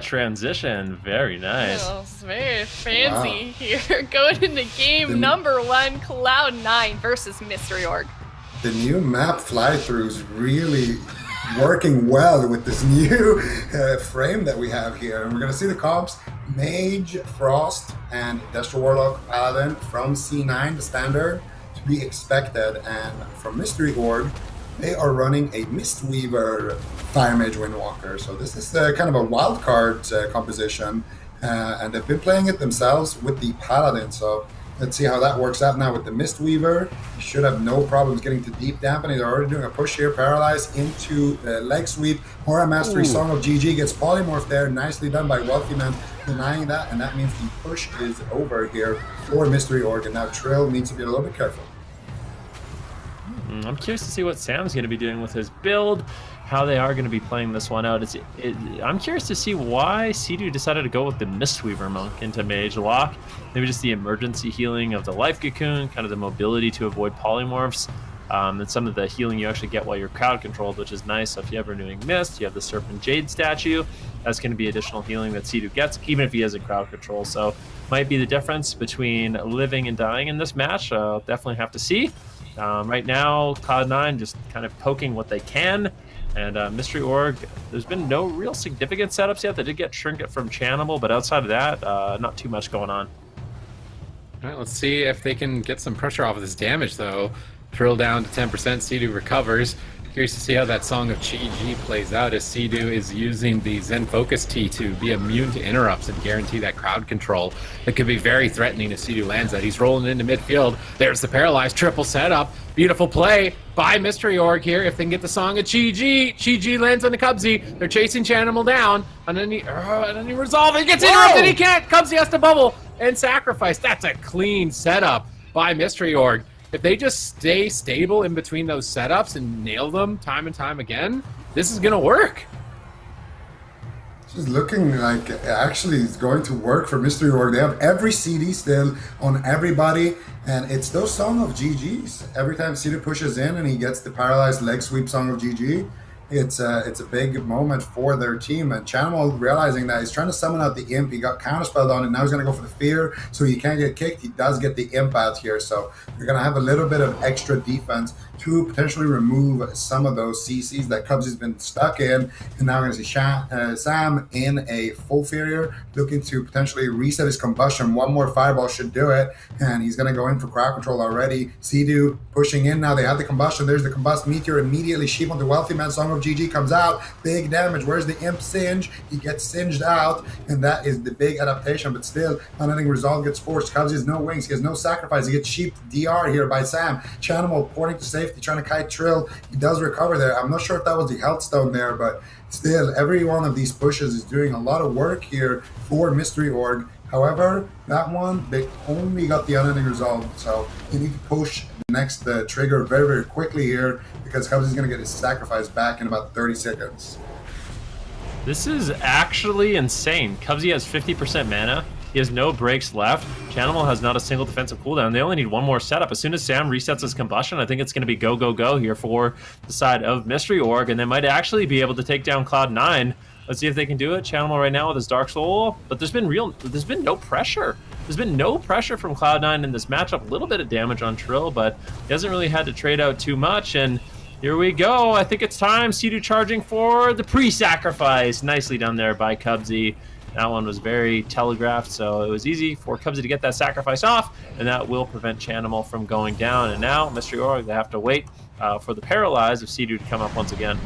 transition. Very nice. Oh, it's very fancy Wow. here. Going into game number 1, Cloud9 versus Mystery Org. The new map fly-through is really working well with this new frame that we have here. And we're going to see the comps, Mage, Frost, and Destro Warlock Paladin from C9, the standard, to be expected. And from Mystery Org, they are running a Mistweaver Fire Mage Windwalker. So this is kind of a wild card composition. And they've been playing it themselves with the Paladin. So let's see how that works out now with the Mistweaver. He should have no problems getting to deep dampen. He's already doing a push here, Paralyze into the leg sweep. Aura Mastery, Song of GG gets polymorph there. Nicely done by Wealthy Man, denying that. And that means the push is over here for Mystery Org. And now Trill needs to be a little bit careful. I'm curious to see what Sam's going to be doing with his build, how they are going to be playing this one out. I'm curious to see why Sea-Doo decided to go with the Mistweaver Monk into Mage Lock. Maybe just the emergency healing of the Life Cocoon, kind of the mobility to avoid polymorphs, and some of the healing you actually get while you're crowd controlled, which is nice. So if you're ever doing Mist, you have the Serpent Jade statue. That's going to be additional healing that Sea-Doo gets, even if he isn't crowd control. So might be the difference between living and dying in this match. Definitely have to see. Right now, Cloud9 just kind of poking what they can. And Mystery Org, there's been no real significant setups yet. They did get Trinket from Chanimal, but outside of that, not too much going on. All right, let's see if they can get some pressure off of this damage, though. Drill down to 10%, Sea-Doo recovers. Curious to see how that Song of GG plays out as Sea-Doo is using the Zen Focus T to be immune to interrupts and guarantee that crowd control. That could be very threatening if Sea-Doo lands that. He's rolling into midfield. There's the Paralyzed triple setup. Beautiful play by Mystery Org here. If they can get the Song of GG. GG lands on the Cubsy. They're chasing Chanimal down. And then he resolves. He gets interrupted. He can't. Cubsy has to bubble and sacrifice. That's a clean setup by Mystery Org. If they just stay stable in between those setups and nail them time and time again, this is going to work. This is looking like actually it's going to work for Mystery Org. They have every CD still on everybody, and it's those Song of GGs. Every time CD pushes in and he gets the Paralyzed leg sweep Song of GG, it's a big moment for their team. And Chanimal realizing that he's trying to summon out the Imp. He got counterspelled on it. Now he's going to go for the Fear, so he can't get kicked. He does get the Imp out here, so they're going to have a little bit of extra defense to potentially remove some of those CCs that Cubsy's been stuck in. And now we're going to see Sam in a full Fear, looking to potentially reset his combustion. One more Fireball should do it, and he's going to go in for crowd control already. Sea-Doo pushing in now. They have the combustion. There's the Combust Meteor immediately. Sheep on the Wealthy Man. Song of GG comes out. Big damage. Where's the Imp Singe? He gets singed out, and that is the big adaptation. But still, not letting Resolve gets forced. Cubsy has no wings. He has no sacrifice. He gets sheep DR here by Sam. Chanimal porting to safety, trying to kite Trill. He does recover there. I'm not sure if that was the health stone there, but still, every one of these pushes is doing a lot of work here for Mystery Org. However, that one, they only got the unending resolve, so you need to push the next trigger very, very quickly here, because Cubsy's going to get his sacrifice back in about 30 seconds. This is actually insane. Cubsy has 50% mana. He has no breaks left. Chanimal has not a single defensive cooldown. They only need one more setup. As soon as Sam resets his combustion, I think it's going to be go, go, go here for the side of Mystery Org, and they might actually be able to take down Cloud9. Let's see if they can do it. Chanimal right now with his Dark Soul, but there's been no pressure. There's been no pressure from Cloud9 in this matchup. A little bit of damage on Trill, but he hasn't really had to trade out too much, and here we go. I think it's time. Sea-Doo charging for the pre-sacrifice. Nicely done there by Cubsy. That one was very telegraphed, so it was easy for Cubsy to get that sacrifice off, and that will prevent Chanimal from going down. And now, Mystery Org, they have to wait for the Paralyze of Sea-Doo to come up once again.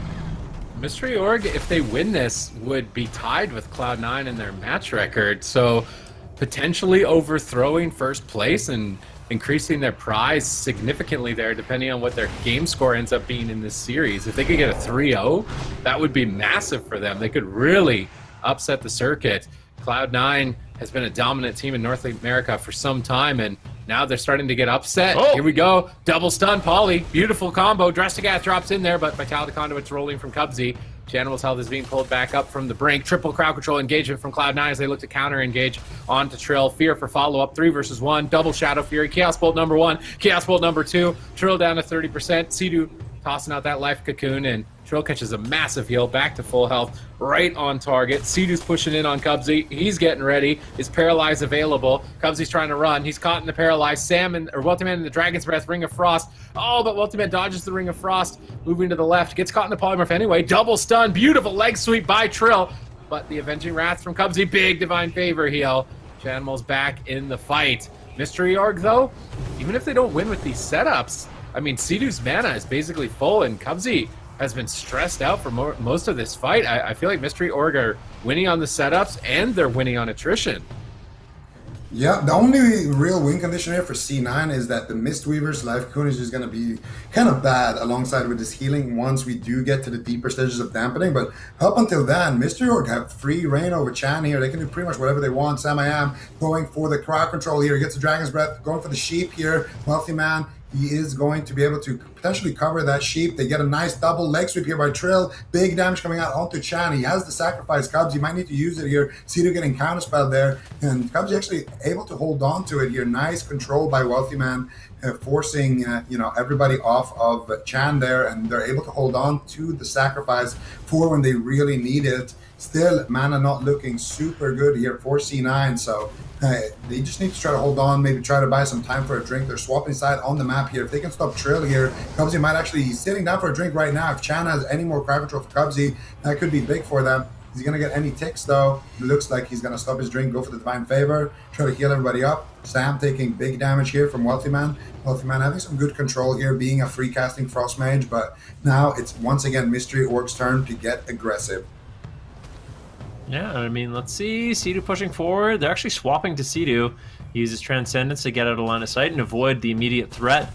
Mystery Org, if they win this, would be tied with Cloud9 in their match record, so potentially overthrowing first place and increasing their prize significantly there, depending on what their game score ends up being in this series. If they could get a 3-0, that would be massive for them. They could really upset the circuit. Cloud9 has been a dominant team in North America for some time, and now they're starting to get upset. Oh. Here we go. Double stun, Poly. Beautiful combo. Dressagath drops in there, but Vitality Conduit's rolling from Cubsy. Chanimal's health is being pulled back up from the brink. Triple crowd control engagement from Cloud9 as they look to counter-engage onto Trill. Fear for follow-up, 3 versus 1. Double Shadow Fury. Chaos Bolt number 1. Chaos Bolt number 2. Trill down to 30%. Sea-Doo tossing out that Life Cocoon, and Trill catches a massive heal, back to full health, right on target. Sea-Doo's pushing in on Cubsy. He's getting ready. Is Paralyze available? Cubsy's trying to run. He's caught in the Paralyze. Wealthy Man in the Dragon's Breath, Ring of Frost. Oh, but Wealthy Man dodges the Ring of Frost, moving to the left. Gets caught in the Polymorph anyway. Double stun. Beautiful leg sweep by Trill. But the Avenging Wrath from Cubsy. Big Divine Favor heal. Chanimal's back in the fight. Mystery Org, though, even if they don't win with these setups, I mean, Sea-Doo's mana is basically full, and Cubsy has been stressed out for most of this fight. I feel like Mystery Org are winning on the setups, and they're winning on attrition. Yeah, the only real win condition here for C9 is that the Mistweaver's Life Coonage is going to be kind of bad alongside with this healing once we do get to the deeper stages of dampening. But up until then, Mystery Org have free reign over Chan here. They can do pretty much whatever they want. Sam I Am going for the crowd control here. He gets the Dragon's Breath, going for the sheep here. Wealthy Man, he is going to be able to potentially cover that sheep. They get a nice double leg sweep here by Trill. Big damage coming out onto Chan. He has the sacrifice Cubs. You might need to use it here. Sea-Doo getting counterspelled there. And Cubs actually able to hold on to it here. Nice control by Wealthy Man, forcing everybody off of Chan there. And they're able to hold on to the sacrifice for when they really need it. Still, mana not looking super good here for C9. So they just need to try to hold on, maybe try to buy some time for a drink. They're swapping side on the map here. If they can stop Trill here, Cubsy might actually, he's sitting down for a drink right now. If Chan has any more crowd control for Cubsy, that could be big for them. Is he going to get any ticks though? It looks like he's going to stop his drink, go for the Divine Favor, try to heal everybody up. Sam taking big damage here from Wealthy Man. Wealthy Man having some good control here, being a free casting Frost Mage, but now it's once again Mystery Org's turn to get aggressive. Yeah, I mean, let's see. Sea-Doo pushing forward. They're actually swapping to Sea-Doo. He uses Transcendence to get out of line of sight and avoid the immediate threat.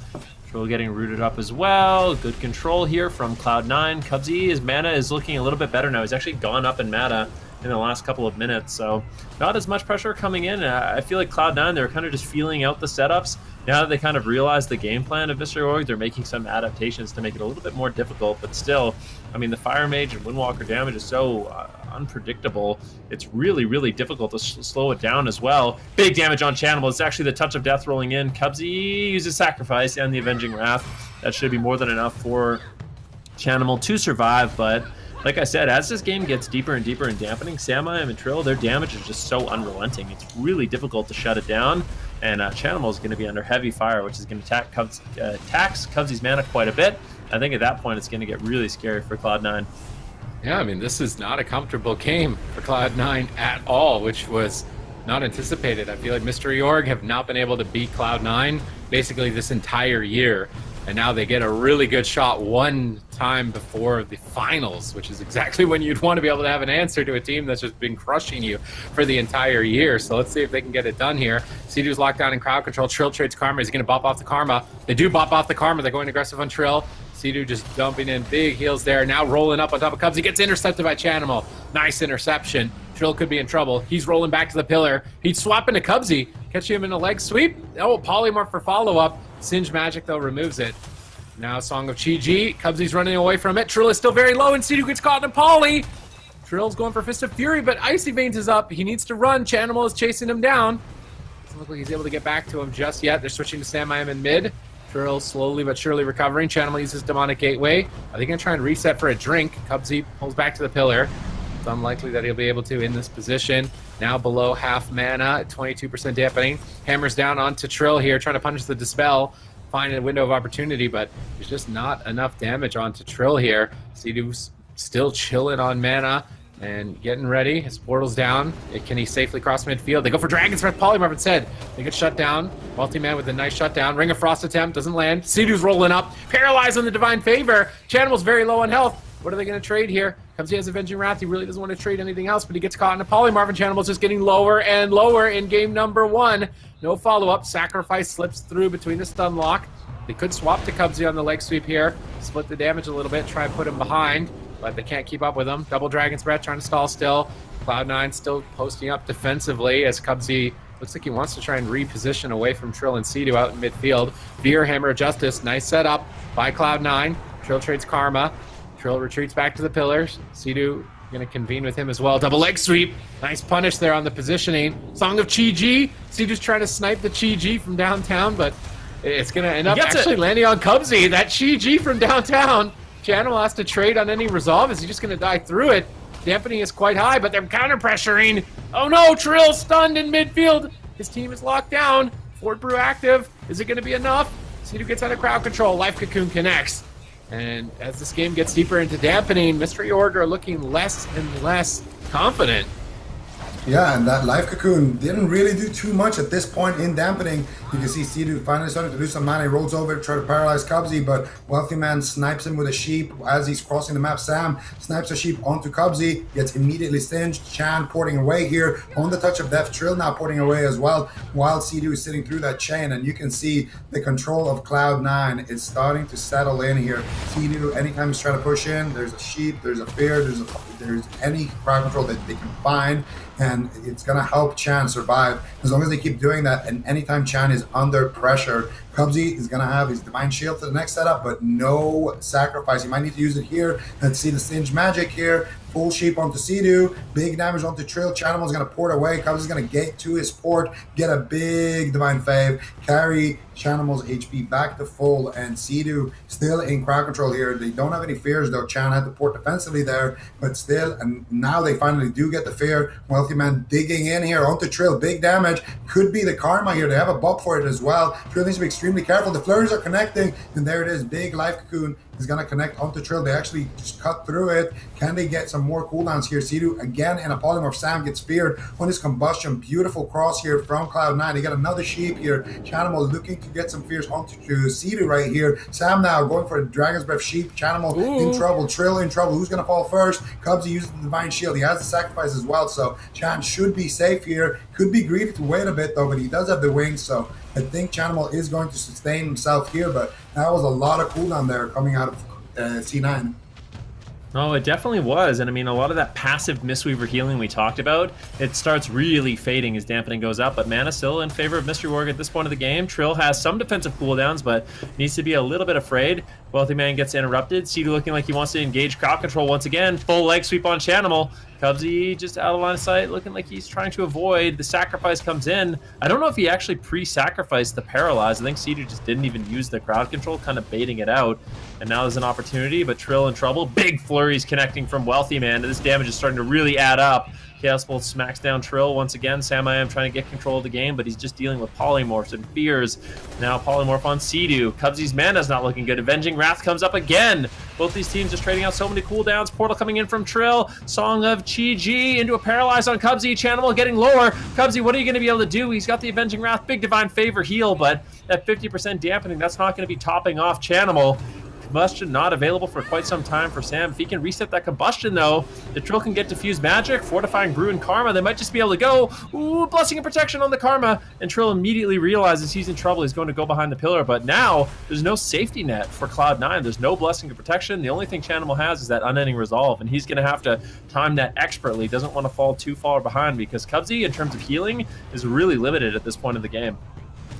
Trill getting rooted up as well. Good control here from Cloud9. Cubsy, his mana is looking a little bit better now. He's actually gone up in mana in the last couple of minutes, so not as much pressure coming in. I feel like Cloud9, they're kind of just feeling out the setups. Now that they kind of realize the game plan of Mystery Org, they're making some adaptations to make it a little bit more difficult, but still, I mean, the Fire Mage and Windwalker damage is so unpredictable. It's really, really difficult to slow it down as well. Big damage on Chanimal. It's actually the Touch of Death rolling in. Cubsy uses Sacrifice and the Avenging Wrath. That should be more than enough for Chanimal to survive, but like I said, as this game gets deeper and deeper in dampening, Sam I Am and Trill, their damage is just so unrelenting. It's really difficult to shut it down, and Chanimal is going to be under heavy fire, which is going to tax Cubsy's mana quite a bit. I think at that point it's going to get really scary for Cloud9. Yeah, I mean, this is not a comfortable game for Cloud9 at all, which was not anticipated. I feel like Mystery Org have not been able to beat Cloud9 basically this entire year. And now they get a really good shot one time before the finals, which is exactly when you'd want to be able to have an answer to a team that's just been crushing you for the entire year. So let's see if they can get it done here. Sea-Doo's locked down in crowd control. Trill trades Karma. Is he going to bop off the Karma? They do bop off the Karma. They're going aggressive on Trill. Sea-Doo just dumping in big heals there. Now rolling up on top of Cubs. He gets intercepted by Chanimal. Nice interception. Trill could be in trouble. He's rolling back to the pillar. He's swapping to Cubsy. Catching him in a leg sweep. Oh, Polymorph for follow-up. Singe Magic, though, removes it. Now Song of Chi-Ji. Cubsy's running away from it. Trill is still very low, and Sea-Doo gets caught in a poly. Trill's going for Fist of Fury, but Icy Veins is up. He needs to run. Chanimal is chasing him down. Doesn't look like he's able to get back to him just yet. They're switching to Sam I Am in mid. Trill slowly but surely recovering. Chanimal uses Demonic Gateway. Are they going to try and reset for a drink? Cubsy pulls back to the pillar. It's unlikely that he'll be able to in this position. Now below half mana, 22% dampening. Hammers down onto Trill here, trying to punish the Dispel. Find a window of opportunity, but there's just not enough damage onto Trill here. Sea-Doo's still chilling on mana and getting ready. His portal's down. Can he safely cross midfield? They go for Dragon's Breath Polymorph instead. They get shut down. Wealthy Man with a nice shutdown. Ring of Frost attempt doesn't land. Sea-Doo's rolling up. Paralyzed on the Divine Favor. Chanimal's very low on health. What are they going to trade here? Cubsy has Avenging Wrath. He really doesn't want to trade anything else, but he gets caught in a Polymorph, and Chanimal's just getting lower and lower in game number 1. No follow-up. Sacrifice slips through between the stun lock. They could swap to Cubsy on the leg sweep here, split the damage a little bit, try and put him behind, but they can't keep up with him. Double Dragon's Breath trying to stall still. Cloud9 still posting up defensively as Cubsy looks like he wants to try and reposition away from Trill and Sea-Doo out in midfield. Veer, Hammer of Justice, nice setup by Cloud9. Trill trades Karma. Trill retreats back to the pillars. Sea-Doo going to convene with him as well. Double leg sweep. Nice punish there on the positioning. Song of Chi-Ji. Sea-Doo's trying to snipe the Chi-Ji from downtown, but it's going to end up actually landing on Cubsy. That Chi-Ji from downtown. Channel has to trade on any resolve. Is he just going to die through it? Dampening is quite high, but they're counter-pressuring. Oh no, Trill stunned in midfield. His team is locked down. Fort Brew active. Is it going to be enough? Cedo gets out of crowd control. Life Cocoon connects. And as this game gets deeper into dampening, Mystery Org are looking less and less confident. Yeah, and that Life Cocoon didn't really do too much at this point in dampening. You can see Cedo finally starting to do some mana. He rolls over to try to paralyze Cubsy, but Wealthy Man snipes him with a sheep as he's crossing the map. Sam snipes a sheep onto Cubsy, gets immediately singed. Chan porting away here on the touch of death. Trill now porting away as well, while Cedo is sitting through that chain, and you can see the control of Cloud9 is starting to settle in here. Cedo, anytime he's trying to push in, there's a sheep, there's a fear, there's any crowd control that they can find, and it's gonna help Chan survive as long as they keep doing that. And anytime Chan is under pressure, Cubsy is gonna have his Divine Shield to the next setup, but no sacrifice. You might need to use it here. Let's see the Singe magic here. Full sheep onto Cedo, big damage onto Trill. Chanimal's gonna port away. Cubsy's gonna get to his port, get a big Divine Fave, carry Chanimal's HP back to full, and Cedo still in crowd control here. They don't have any fears though. Chan had to port defensively there, but still, and now they finally do get the fear. Wealthy Man digging in here onto Trill, big damage. Could be the karma here. They have a buff for it as well. Trill needs to be extremely careful. The flurries are connecting, and there it is. Big Life Cocoon is gonna connect onto Trill. They actually just cut through it. Can they get some more cooldowns here? Cedo again in a polymorph. Sam gets speared on his combustion. Beautiful cross here from Cloud9. They got another sheep here. Chanimal looking to get some fears onto Cedo right here. Sam now going for a Dragon's Breath sheep. Chanimal in trouble. Trill in trouble. Who's gonna fall first? Cubsy uses the Divine Shield. He has the sacrifice as well, so Chan should be safe here. Could be greedy to wait a bit though, but he does have the wings, so I think Chanimal is going to sustain himself here, but that was a lot of cooldown there coming out of C9. Oh, it definitely was. And I mean, a lot of that passive Mistweaver healing we talked about, it starts really fading as dampening goes up, but mana still in favor of Mystery Org at this point of the game. Trill has some defensive cooldowns, but needs to be a little bit afraid. Wealthy Man gets interrupted. Cedo looking like he wants to engage crowd control once again. Full leg sweep on Chanimal. Cubsy just out of line of sight, looking like he's trying to avoid. The sacrifice comes in. I don't know if he actually pre-sacrificed the paralyze. I think Cedo just didn't even use the crowd control, kind of baiting it out. And now there's an opportunity, but Trill in trouble. Big flurries connecting from Wealthy Man. This damage is starting to really add up. Chaos Bolt smacks down Trill once again. Sam I am trying to get control of the game, but he's just dealing with polymorphs and fears. Now polymorph on Cedo. Cubsy's mana's not looking good. Avenging Wrath comes up again. Both these teams just trading out so many cooldowns. Portal coming in from Trill. Song of Chi-Ji into a paralyze on Cubsy. Chanimal getting lower. Cubsy, what are you going to be able to do? He's got the Avenging Wrath, big Divine Favor heal, but at 50% dampening, that's not going to be topping off Chanimal. Combustion not available for quite some time for Sam. If he can reset that combustion though, the Trill can get Diffused Magic, Fortifying Brew, and Karma. They might just be able to go, ooh, Blessing and Protection on the Karma, and Trill immediately realizes he's in trouble. He's going to go behind the pillar, but now there's no safety net for Cloud9. There's no Blessing and Protection. The only thing Chanimal has is that Unending Resolve, and he's going to have to time that expertly. Doesn't want to fall too far behind because Cubsy, in terms of healing, is really limited at this point of the game.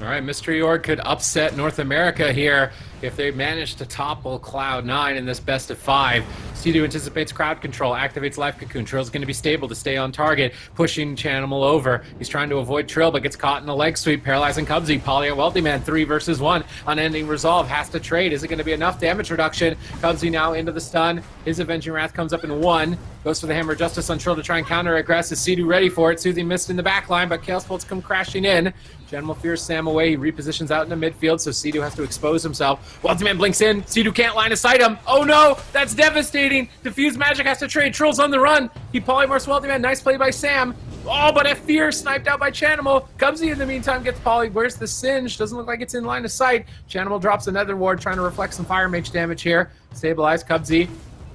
All right, Mystery Org could upset North America here if they manage to topple Cloud9 in this best of 5. Cedo anticipates crowd control, activates Life Cocoon. Trill's going to be stable to stay on target, pushing Chanimal over. He's trying to avoid Trill, but gets caught in a leg sweep, paralyzing Cubsy. Poly and Wealthy Man, 3 versus 1. Unending Resolve has to trade. Is it going to be enough damage reduction? Cubsy now into the stun. His Avenging Wrath comes up in 1. Goes for the Hammer of Justice on Trill to try and counter-aggress. Is Cedo ready for it? Soothing Mist in the back line, but Chaos Bolts come crashing in. Chanimal fears Sam away. He repositions out into midfield, so Cedo has to expose himself. Wealthy Man blinks in. Cedo can't line of sight him. Oh no, that's devastating. Diffused Magic has to trade. Trill's on the run. He polymorphs Wealthy Man. Nice play by Sam. Oh, but a fear sniped out by Chanimal. Cubsy in the meantime gets poly. Where's the Singe? Doesn't look like it's in line of sight. Chanimal drops another ward, trying to reflect some Fire Mage damage here. Stabilize Cubsy.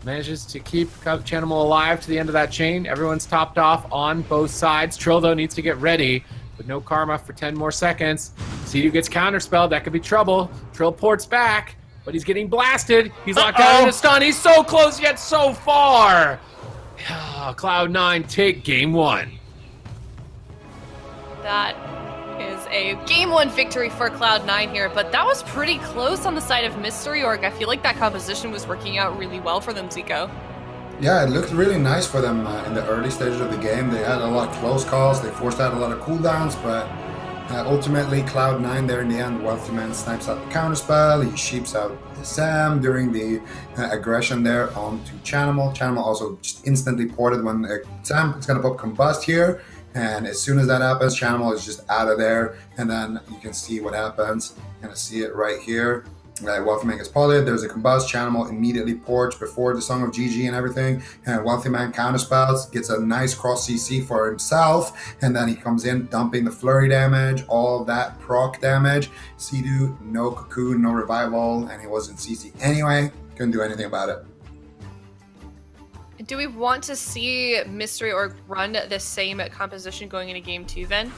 Manages to keep Chanimal alive to the end of that chain. Everyone's topped off on both sides. Trill, though, needs to get ready. With no karma for 10 more seconds. Cedo gets counterspelled. That could be trouble. Trill ports back, but he's getting blasted. He's locked out in a stun. He's so close yet so far. Cloud9 take game 1. That is a game 1 victory for Cloud9 here, but that was pretty close on the side of Mystery Org. I feel like that composition was working out really well for them, Zico. Yeah, it looked really nice for them in the early stages of the game. They had a lot of close calls. They forced out a lot of cooldowns, but Ultimately, Cloud9 there in the end, Wealthy Man snipes out the counterspell, he sheeps out the Sam during the aggression there onto Chanimal. Chanimal also just instantly ported when Sam is going to pop Combust here, and as soon as that happens, Chanimal is just out of there, and then you can see what happens. You're going to see it right here. Wealthy Man gets polyed, there's a Combust, Chanimal immediately ports before the Song of GG and everything, and Wealthy Man counterspells, gets a nice cross CC for himself, and then he comes in dumping the flurry damage, all that proc damage. Sea-Doo, no cocoon, no revival, and he wasn't CC anyway, couldn't do anything about it. Do we want to see Mystery Org run the same composition going into game 2 then?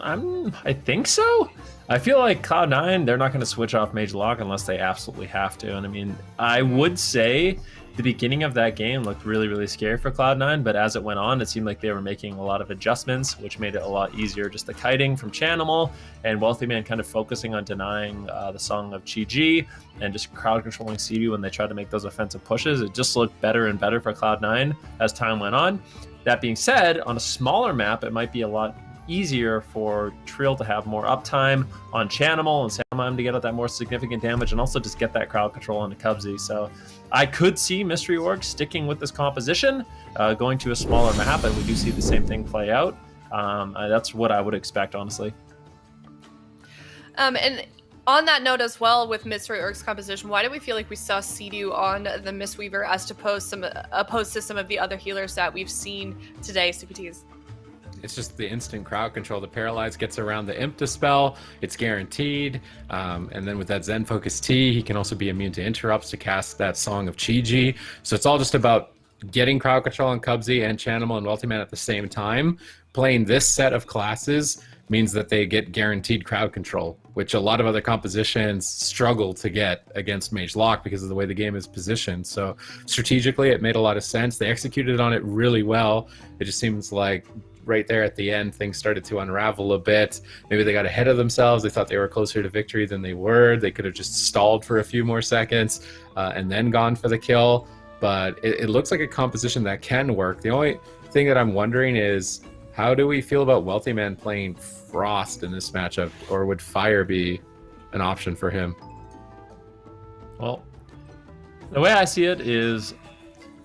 I think so. I feel like Cloud9, they're not going to switch off Mage Lock unless they absolutely have to. And I mean, I would say the beginning of that game looked really, really scary for Cloud9, but as it went on, it seemed like they were making a lot of adjustments, which made it a lot easier. Just the kiting from Chanimal and Wealthy Man kind of focusing on denying the Song of Chi and just crowd controlling Sea-Doo when they tried to make those offensive pushes. It just looked better and better for Cloud9 as time went on. That being said, on a smaller map, it might be a lot easier for Trill to have more uptime on Chanimal and Samheim to get out that more significant damage and also just get that crowd control onto Cubsy. So I could see Mystery Org sticking with this composition, going to a smaller map, and we do see the same thing play out. That's what I would expect, honestly. And on that note as well, with Mystery Org's composition, why do we feel like we saw Sea-Doo on the Mistweaver as opposed to some of the other healers that we've seen today, CPTs? It's just the instant crowd control. The Paralyze gets around the Imp Dispel. It's guaranteed. And then with that Zen Focus T, he can also be immune to interrupts to cast that Song of Chi-Ji. So it's all just about getting crowd control on Cubsy and Chanimal and Wealthy Man at the same time. Playing this set of classes means that they get guaranteed crowd control, which a lot of other compositions struggle to get against Mage Lock because of the way the game is positioned. So strategically, it made a lot of sense. They executed on it really well. It just seems like right there at the end, things started to unravel a bit. Maybe they got ahead of themselves. They thought they were closer to victory than they were. They could have just stalled for a few more seconds and then gone for the kill. But it looks like a composition that can work. The only thing that I'm wondering is, how do we feel about Wealthy Man playing Frost in this matchup? Or would Fire be an option for him? Well, the way I see it is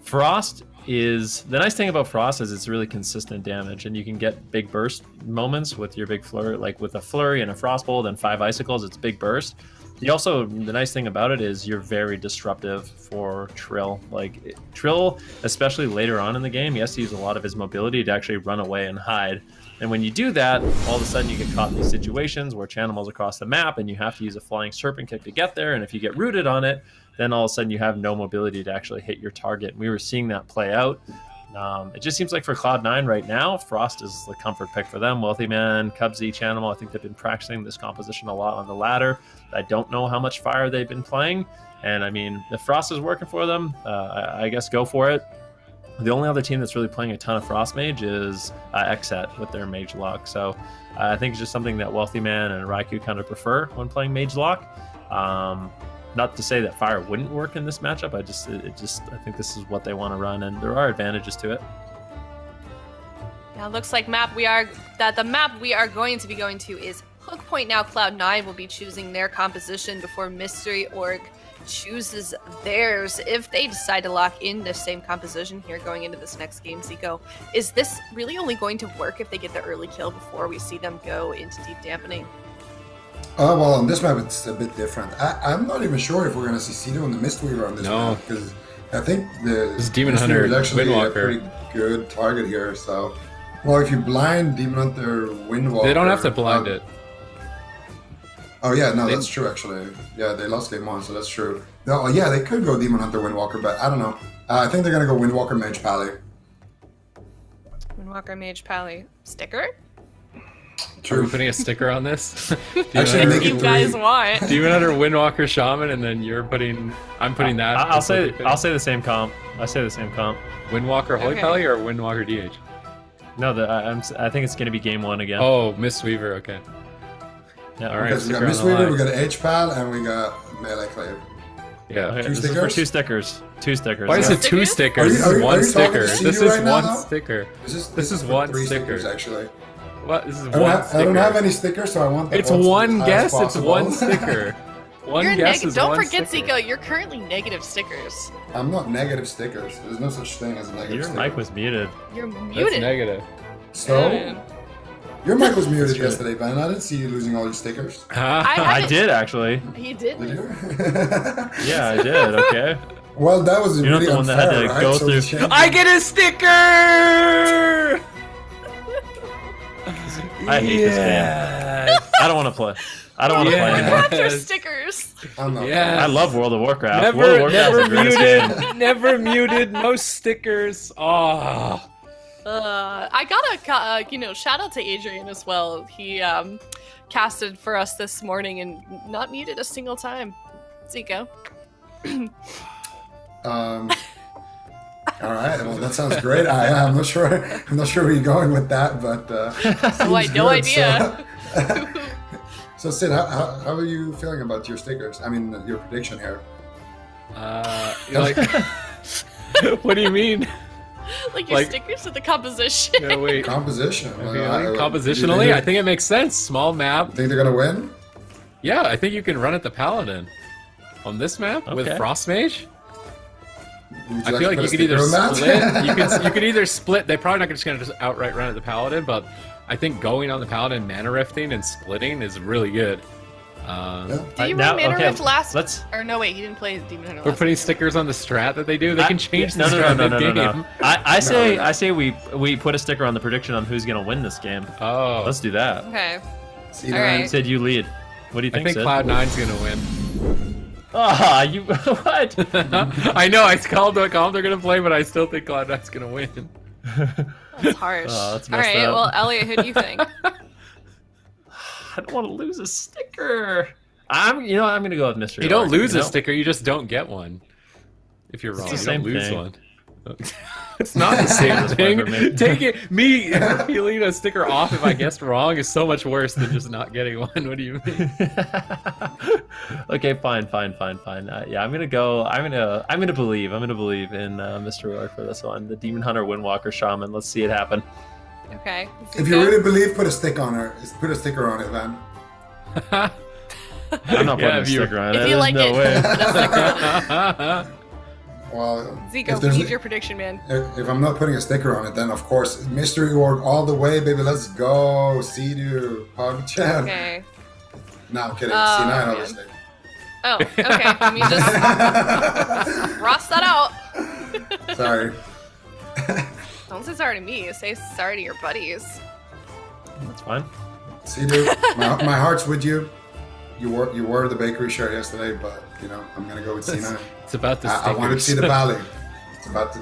Frost is the nice thing about Frost is it's really consistent damage, and you can get big burst moments with your big flurry, like with a flurry and a frostbolt and 5 icicles. It's big burst. The nice thing about it is you're very disruptive for Trill. Like Trill, especially later on in the game, he has to use a lot of his mobility to actually run away and hide. And when you do that, all of a sudden you get caught in these situations where Chanimal's across the map and you have to use a flying serpent kick to get there. And if you get rooted on it, then all of a sudden you have no mobility to actually hit your target. And we were seeing that play out. It just seems like for Cloud9 right now, Frost is the comfort pick for them. Wealthy Man, Cubsy, Chanimal, I think they've been practicing this composition a lot on the ladder. I don't know how much Fire they've been playing. And I mean, if Frost is working for them, I guess go for it. The only other team that's really playing a ton of Frost Mage is Xset with their Mage Lock. So I think it's just something that Wealthy Man and Raikou kind of prefer when playing Mage Lock. Not to say that Fire wouldn't work in this matchup. I think this is what they want to run, and there are advantages to it. Now, looks like the map we are going to be going to is Hook Point. Now, Cloud9 will be choosing their composition before Mystery Org chooses theirs. If they decide to lock in the same composition here going into this next game, Zico, is this really only going to work if they get the early kill before we see them go into deep dampening? Oh, well, on this map, it's a bit different. I'm not even sure if we're going to see Sea-Doo and the Mistweaver on this map, because I think this Demon Hunter is actually Windwalker. a pretty good target here. So, well, if you blind Demon Hunter Windwalker... They don't have to blind it. Oh, yeah, no, that's true, actually. Yeah, they lost game 1, so that's true. No, yeah, they could go Demon Hunter Windwalker, but I don't know. I think they're going to go Windwalker Mage Pally. Windwalker Mage Pally. Sticker? Are we putting a sticker on this? Actually, make you it guys 3. want. Demon Hunter Windwalker Shaman, and then I'm putting that. I'll say the same comp. I say the same comp. Windwalker Holy Okay. Pally or Windwalker DH? No, I think it's going to be game 1 again. Oh, Mistweaver. Okay. Yeah, All right. Because we got sticker on the Mistweaver, we line. got H-Pal, and we got Melee Clave. Yeah. Okay, Two this is for stickers? 2 stickers. 2 stickers. Why is yeah. it 2 stickers? Are you- This are is you one talking to sticker. Sea-Doo This is right now, one though? sticker. This is for one 3 sticker. stickers, actually. What? This is I one don't, have, sticker. I don't have any stickers, so I want the It's odds one as guess. It's possible. one sticker. One You're guess is Don't one forget, sticker. Zico, you're currently negative stickers. I'm not negative stickers. There's no such thing as a negative Your sticker. mic was muted. You're That's muted. negative. So, your mic was muted That's right. yesterday, Ben. I didn't see you losing all your stickers. I haven't- did actually. He did. Did you? Yeah, I did. Okay. Well, that was You're not really the one that had unfair, to right? go So we through- changed I it. get a sticker! I hate this game. I don't want to play. I don't want to play Yeah. anymore. After Yes. stickers. I'm not. Yeah. I love World of Warcraft. World of Never, Warcraft is never the greatest game. muted. Never muted. No stickers. Oh. I gotta, shout out to Adrian as well. He casted for us this morning and not muted a single time. Zico. All right. Well, that sounds great. I'm not sure. I'm not sure where you're going with that, but Oh, I seems no good. idea. So Sid, how are you feeling about your stickers? I mean, your prediction here. Like, what do you mean? Like your Like- stickers with the composition. No, wait. Composition. Compositionally, I think it makes sense. Small map. Think they're gonna win? Yeah, I think you can run at the Paladin. On this map with Okay. Frost Mage, Would I like feel to like put you a could either sticker on split. that? You could either split. They're probably not just gonna just outright run at the Paladin, but I think going on the Paladin, mana rifting and splitting is really good. Did you Now- run Mana okay, Rift last? let's- Or no, wait, he didn't play Demon Hunter We're last. putting stickers on the strat that they do. They can change no, the no, strat no, no, no, no, mid-game. no. I say No. I say we put a sticker on the prediction on who's gonna win this game. Oh, Let's do that. Okay. See, All right. Sid, you lead. What do you I think, think Sid? Cloud9's gonna win. Ah, you what? I know I called they're gonna play, but I still think Cloud9's gonna win. That's harsh. Oh, that's All messed right, up. well, Elliot, who do you think? I don't want to lose a sticker. I'm gonna go with Mystery. You don't Orc, lose you a know? sticker, you just don't get one. If you're wrong, the you same don't lose thing. one. It's not the same That's fine for me. thing. Take it. Me peeling a sticker off if I guessed wrong is so much worse than just not getting one. What do you mean? Okay, fine. Yeah, I'm gonna believe in Mr. Orc for this one. The Demon Hunter, Windwalker, Shaman. Let's see it happen. Okay. If you really believe, put a sticker on it. Put a sticker on it, man. I'm not putting Yeah, a if you- sticker on it. If you There's like no it, way. put a sticker on it. Well, Zico, if we there's need your prediction, man. if I'm not putting a sticker on it, then of course Mystery Org all the way, baby. Let's go. See-do. PogChamp. Okay. No, I'm kidding. Oh, C9, man. obviously. Oh, okay. Let me just cross that out. Sorry. Don't say sorry to me. Say sorry to your buddies. That's fine. See-do. My heart's with you. You were the bakery shirt yesterday, but I'm gonna go with C9. It's about the stickers. I wanted to see the valley.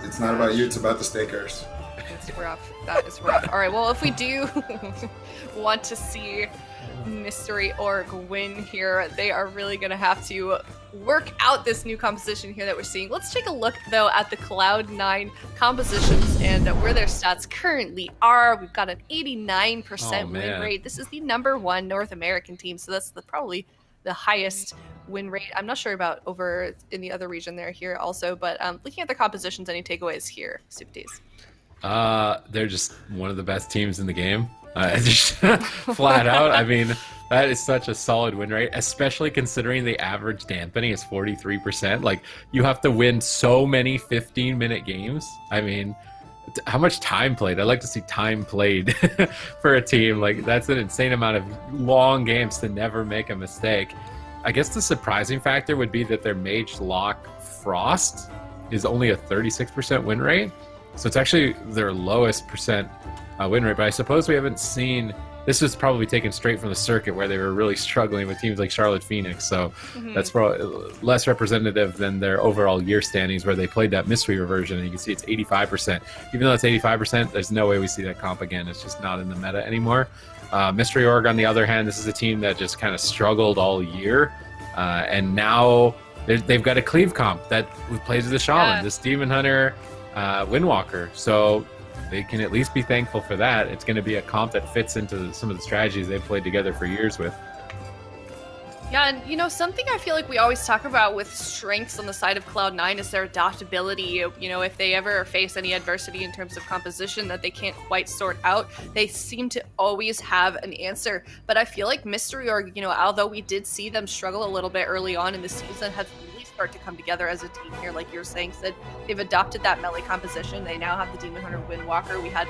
It's not about you. It's about the stickers. It's rough. That is rough. All right. Well, if we do want to see Mystery Org win here, they are really going to have to work out this new composition here that we're seeing. Let's take a look, though, at the Cloud9 compositions and where their stats currently are. We've got an 89% Oh, win man. rate. This is the #1 North American team, so that's probably the highest win rate. I'm not sure about over in the other region there here also, but looking at their compositions, any takeaways here, Supties? They're just one of the best teams in the game. Just flat out. I mean, that is such a solid win rate, especially considering the average dampening is 43%. Like, you have to win so many 15-minute games. I mean, how much time played? I'd like to see time played for a team. Like, that's an insane amount of long games to never make a mistake. I guess the surprising factor would be that their Mage Lock Frost is only a 36% win rate. So it's actually their lowest percent win rate. But I suppose we haven't seen... This was probably taken straight from the circuit where they were really struggling with teams like Charlotte Phoenix. So that's probably less representative than their overall year standings where they played that mystery reversion. And you can see it's 85%. Even though it's 85%, there's no way we see that comp again. It's just not in the meta anymore. Mystery Org, on the other hand, this is a team that just kind of struggled all year. And now they've got a cleave comp that plays with the Shaman, Yeah. this Demon Hunter, Windwalker. So they can at least be thankful for that. It's going to be a comp that fits into some of the strategies they've played together for years with. Yeah, and you know, something I feel like we always talk about with strengths on the side of Cloud9 is their adaptability. You know, if they ever face any adversity in terms of composition that they can't quite sort out, they seem to always have an answer. But I feel like Mystery Org, you know, although we did see them struggle a little bit early on in the season, have really started to come together as a team here. Like you're saying, Sid, they've adopted that melee composition. They now have the Demon Hunter Windwalker. We had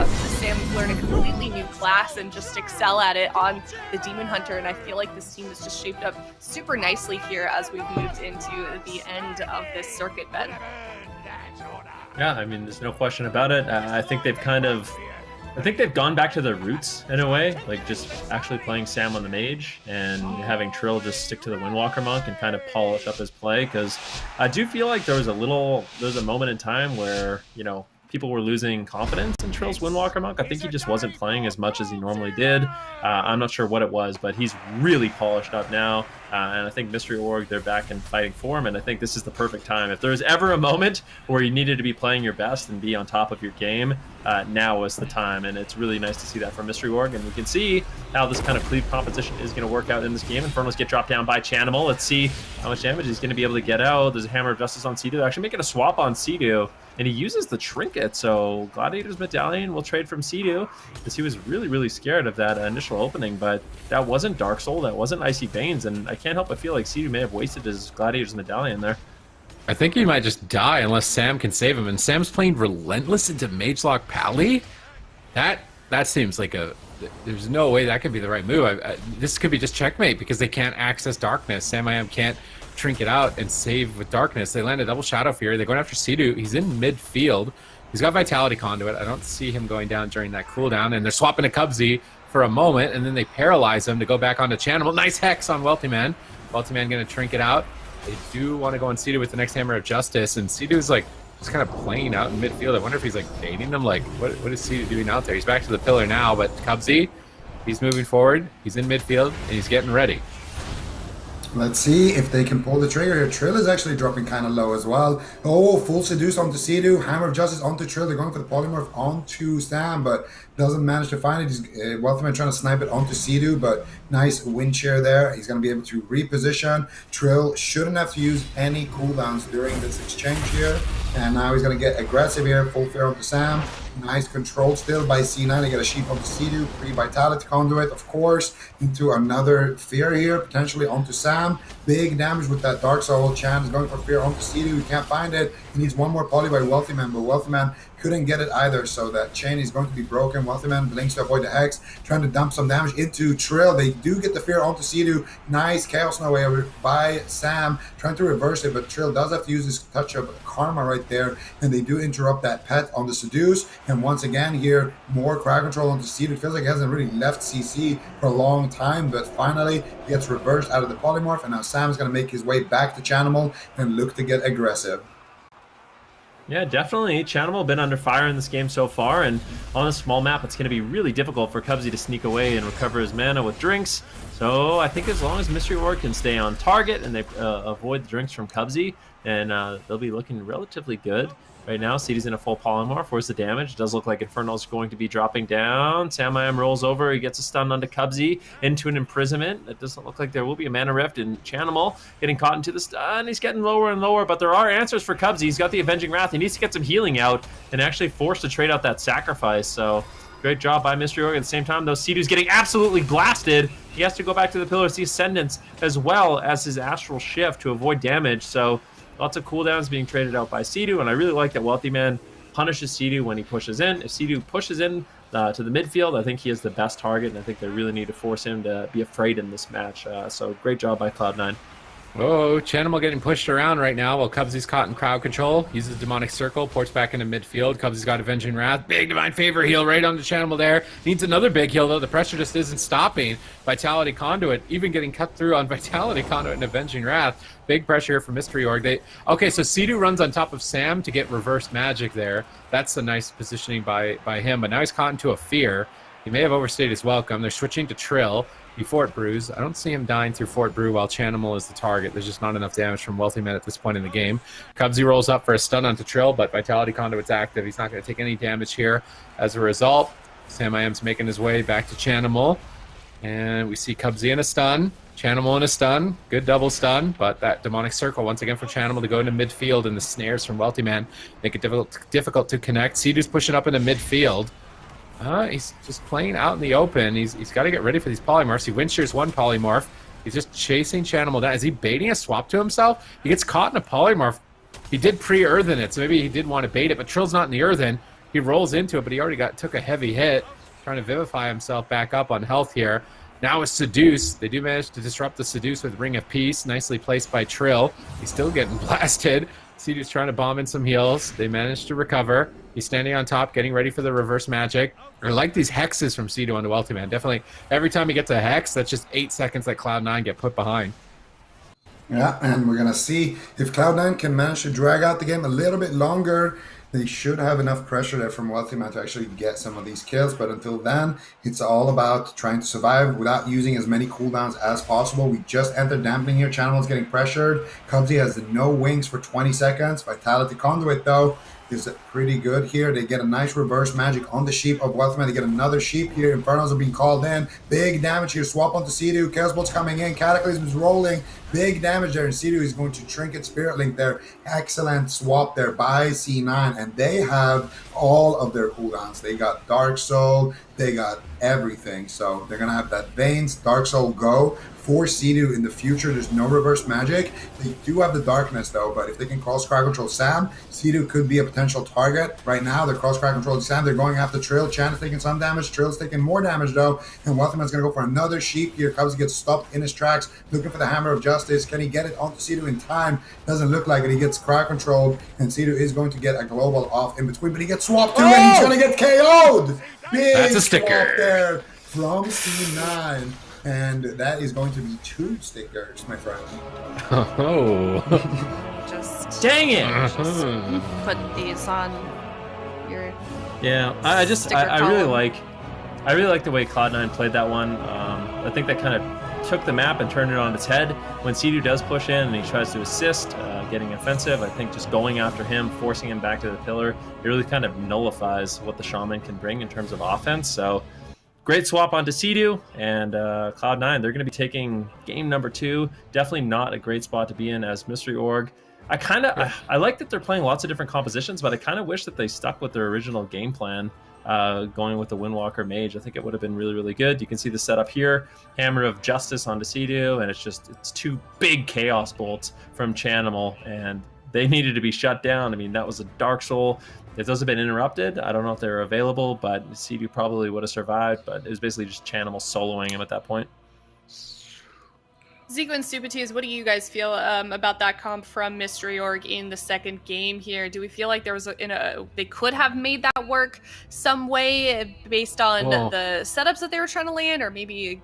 Sam learn a completely new class and just excel at it on the Demon Hunter. And I feel like this team is just shaped up super nicely here as we've moved into the end of this circuit, Ben. Yeah, I mean, there's no question about it. I think they've gone back to their roots in a way, like just actually playing Sam on the mage and having Trill just stick to the Windwalker monk and kind of polish up his play. Because I do feel like there was a moment in time where, you know, people were losing confidence in Trill's Windwalker monk. I think he just wasn't playing as much as he normally did. I'm not sure what it was, but he's really polished up now. And I think Mystery Org, they're back in fighting form, and I think this is the perfect time. If there's ever a moment where you needed to be playing your best and be on top of your game, now is the time, and it's really nice to see that from Mystery Org, and we can see how this kind of cleave composition is going to work out in this game. Infernos get dropped down by Chanimal. Let's see how much damage he's going to be able to get out. There's a Hammer of Justice on Sea-Doo. Actually making a swap on Sea-Doo, and he uses the Trinket, so Gladiator's Medallion will trade from Sea-Doo, because he was really, really scared of that initial opening, but that wasn't Dark Soul, that wasn't Icy Veins, and I can't help but feel like Sea-Doo may have wasted his Gladiator's Medallion there. I think he might just die unless Sam can save him, and Sam's playing Relentless into Magelock Pally? That seems like there's no way that could be the right move. This could be just checkmate because they can't access Darkness. Sam I Am can't Trinket out and save with Darkness. They land a double Shadow Fury. They're going after Sea-Doo. He's in midfield. He's got Vitality Conduit. I don't see him going down during that cooldown, and they're swapping to Cubsy for a moment, and then they paralyze him to go back onto Chanimal. Nice Hex on Wealthy Man. Wealthy Man going to Trinket out. They do want to go on Sea-Doo with the next Hammer of Justice, and Sea-Doo's like just kind of playing out in midfield. I wonder if he's like baiting them. Like, what is Sea-Doo doing out there? He's back to the pillar now, but Cubsy, he's moving forward. He's in midfield, and he's getting ready. Let's see if they can pull the trigger here. Trill is actually dropping kind of low as well. Oh, full Seduce onto Sea-Doo. Hammer of Justice onto Trill. They're going for the Polymorph onto Sam, but doesn't manage to find it. He's Wealthy Man trying to snipe it onto Sea-Doo, but nice wind shear there. He's going to be able to reposition. Trill shouldn't have to use any cooldowns during this exchange here. And now he's going to get aggressive here. Full Fear onto Sam. Nice control still by C9. They get a sheep onto Sea-Doo. Pre-Vitality Conduit, of course, into another Fear here, potentially onto Sam. Big damage with that Dark Soul. Chan is going for Fear onto Sea-Doo. He can't find it. He needs one more poly by Wealthy Man, but Wealthy Man couldn't get it either, so that chain is going to be broken. Wealthy Man blinks to avoid the Hex, trying to dump some damage into Trill. They do get the Fear onto Sea-Doo. Nice Chaos No Way by Sam, trying to reverse it, but Trill does have to use his touch of Karma right there, and they do interrupt that pet on the Seduce. And once again here, more crowd control onto Sea-Doo. It feels like he hasn't really left CC for a long time, but finally he gets reversed out of the Polymorph, and now Sam's going to make his way back to Chanimal and look to get aggressive. Yeah, definitely. Chanimal been under fire in this game so far, and on a small map, it's going to be really difficult for Cubsy to sneak away and recover his mana with drinks. So I think as long as Mystery Org can stay on target and they avoid the drinks from Cubsy, then they'll be looking relatively good. Right now, Seedy's in a full polymorph. Where's the damage? It does look like Infernal's going to be dropping down. Sam I Am rolls over. He gets a stun onto Cubsy into an imprisonment. It doesn't look like there will be a mana rift, and Chanimal getting caught into the stun. He's getting lower and lower, but there are answers for Cubsy. He's got the Avenging Wrath. He needs to get some healing out and actually forced to trade out that sacrifice. So great job by Mystery Org. At the same time, though, Sea-Doo's getting absolutely blasted. He has to go back to the Pillars, the Ascendants, as well as his Astral Shift to avoid damage. So lots of cooldowns being traded out by Sea-Doo, and I really like that Wealthy Man punishes Sea-Doo when he pushes in. If Sea-Doo pushes in to the midfield, I think he is the best target, and I think they really need to force him to be afraid in this match. So great job by Cloud9. Oh, Chanimal getting pushed around right now while Cubsy's caught in crowd control. Uses Demonic Circle, ports back into midfield. Cubsy's got Avenging Wrath. Big Divine Favor heal right onto Chanimal there. Needs another big heal, though. The pressure just isn't stopping. Vitality Conduit even getting cut through on Vitality Conduit and Avenging Wrath. Big pressure here for Mystery Org. Okay, so Sea-Doo runs on top of Sam to get reverse magic there. That's a nice positioning by him, but now he's caught into a Fear. He may have overstayed his welcome. They're switching to Trill. He Fort Brews. I don't see him dying through Fort Brew while Chanimal is the target. There's just not enough damage from Wealthy Man at this point in the game. Cubsy rolls up for a stun onto Trill, but Vitality Conduit's active. He's not going to take any damage here. As a result, Sam I Am's making his way back to Chanimal. And we see Cubsy in a stun. Chanimal in a stun, good double stun, but that demonic circle once again for Chanimal to go into midfield, and the snares from Wealthy Man make it difficult to connect. Seedu's pushing up into midfield. He's just playing out in the open. He's got to get ready for these polymorphs. He wind-shears one polymorph. He's just chasing Chanimal down. Is he baiting a swap to himself? He gets caught in a polymorph. He did pre-earthen it, so maybe he did want to bait it, but Trill's not in the earthen. He rolls into it, but he already took a heavy hit, trying to vivify himself back up on health here. Now with Seduce, they do manage to disrupt the Seduce with Ring of Peace, nicely placed by Trill. He's still getting blasted. Seduce trying to bomb in some heals. They manage to recover. He's standing on top, getting ready for the reverse magic. I like these hexes from Sedu on the Wealthy Man. Definitely, every time he gets a hex, that's just 8 seconds that Cloud9 get put behind. Yeah, and we're going to see if Cloud9 can manage to drag out the game a little bit longer. They should have enough pressure there from Wealthy Man to actually get some of these kills. But until then, it's all about trying to survive without using as many cooldowns as possible. We just entered dampening here. Channel is getting pressured. Cubsy has no wings for 20 seconds. Vitality Conduit, though, is pretty good here. They get a nice reverse magic on the sheep of Wealthy Man. They get another sheep here. Infernals are being called in. Big damage here. Swap onto Sedu. Chaos Bolt's coming in. Cataclysm is rolling. Big damage there. And Sedu is going to Trinket Spirit Link there. Excellent swap there by C9. And they have all of their cooldowns. They got Dark Soul. They got everything. So they're going to have that Veins, Dark Soul go for Sedu in the future. There's no reverse magic. They do have the Darkness, though, but if they can cross crowd control Sam, Sedu could be a potential target. Right now, they're cross crowd controlling Sam. They're going after Trill. Chan is taking some damage. Trill's taking more damage, though, and Wealthyman's going to go for another sheep here. Cubs gets stopped in his tracks, looking for the Hammer of Justice. Can he get it onto Sedu in time? Doesn't look like it. He gets crowd controlled, and Sedu is going to get a global off in between, but he gets swapped too, and he's going to get KO'd! Big That's a sticker swap there from C9. And that is going to be 2 stickers, my friend. Oh. Just Dang it! put these on your. Yeah, I really like the way Cloud9 played that one. I think that kind of took the map and turned it on its head. When Sedu does push in and he tries to assist, getting offensive, I think just going after him, forcing him back to the pillar, it really kind of nullifies what the Shaman can bring in terms of offense. So great swap onto Sedu, and Cloud9, they're going to be taking game number 2. Definitely not a great spot to be in as Mystery Org. I like that they're playing lots of different compositions, but I kind of wish that they stuck with their original game plan, going with the Windwalker Mage. I think it would have been really, really good. You can see the setup here. Hammer of Justice onto Sedu, and it's 2 big Chaos Bolts from Chanimal, and they needed to be shut down. I mean, that was a Dark Soul. If those had been interrupted, I don't know if they were available, but Sedu probably would have survived, but it was basically just Chanimal soloing him at that point. Zico and Stupides, what do you guys feel about that comp from Mystery Org in the second game here? Do we feel like there was they could have made that work some way based on the setups that they were trying to land, or maybe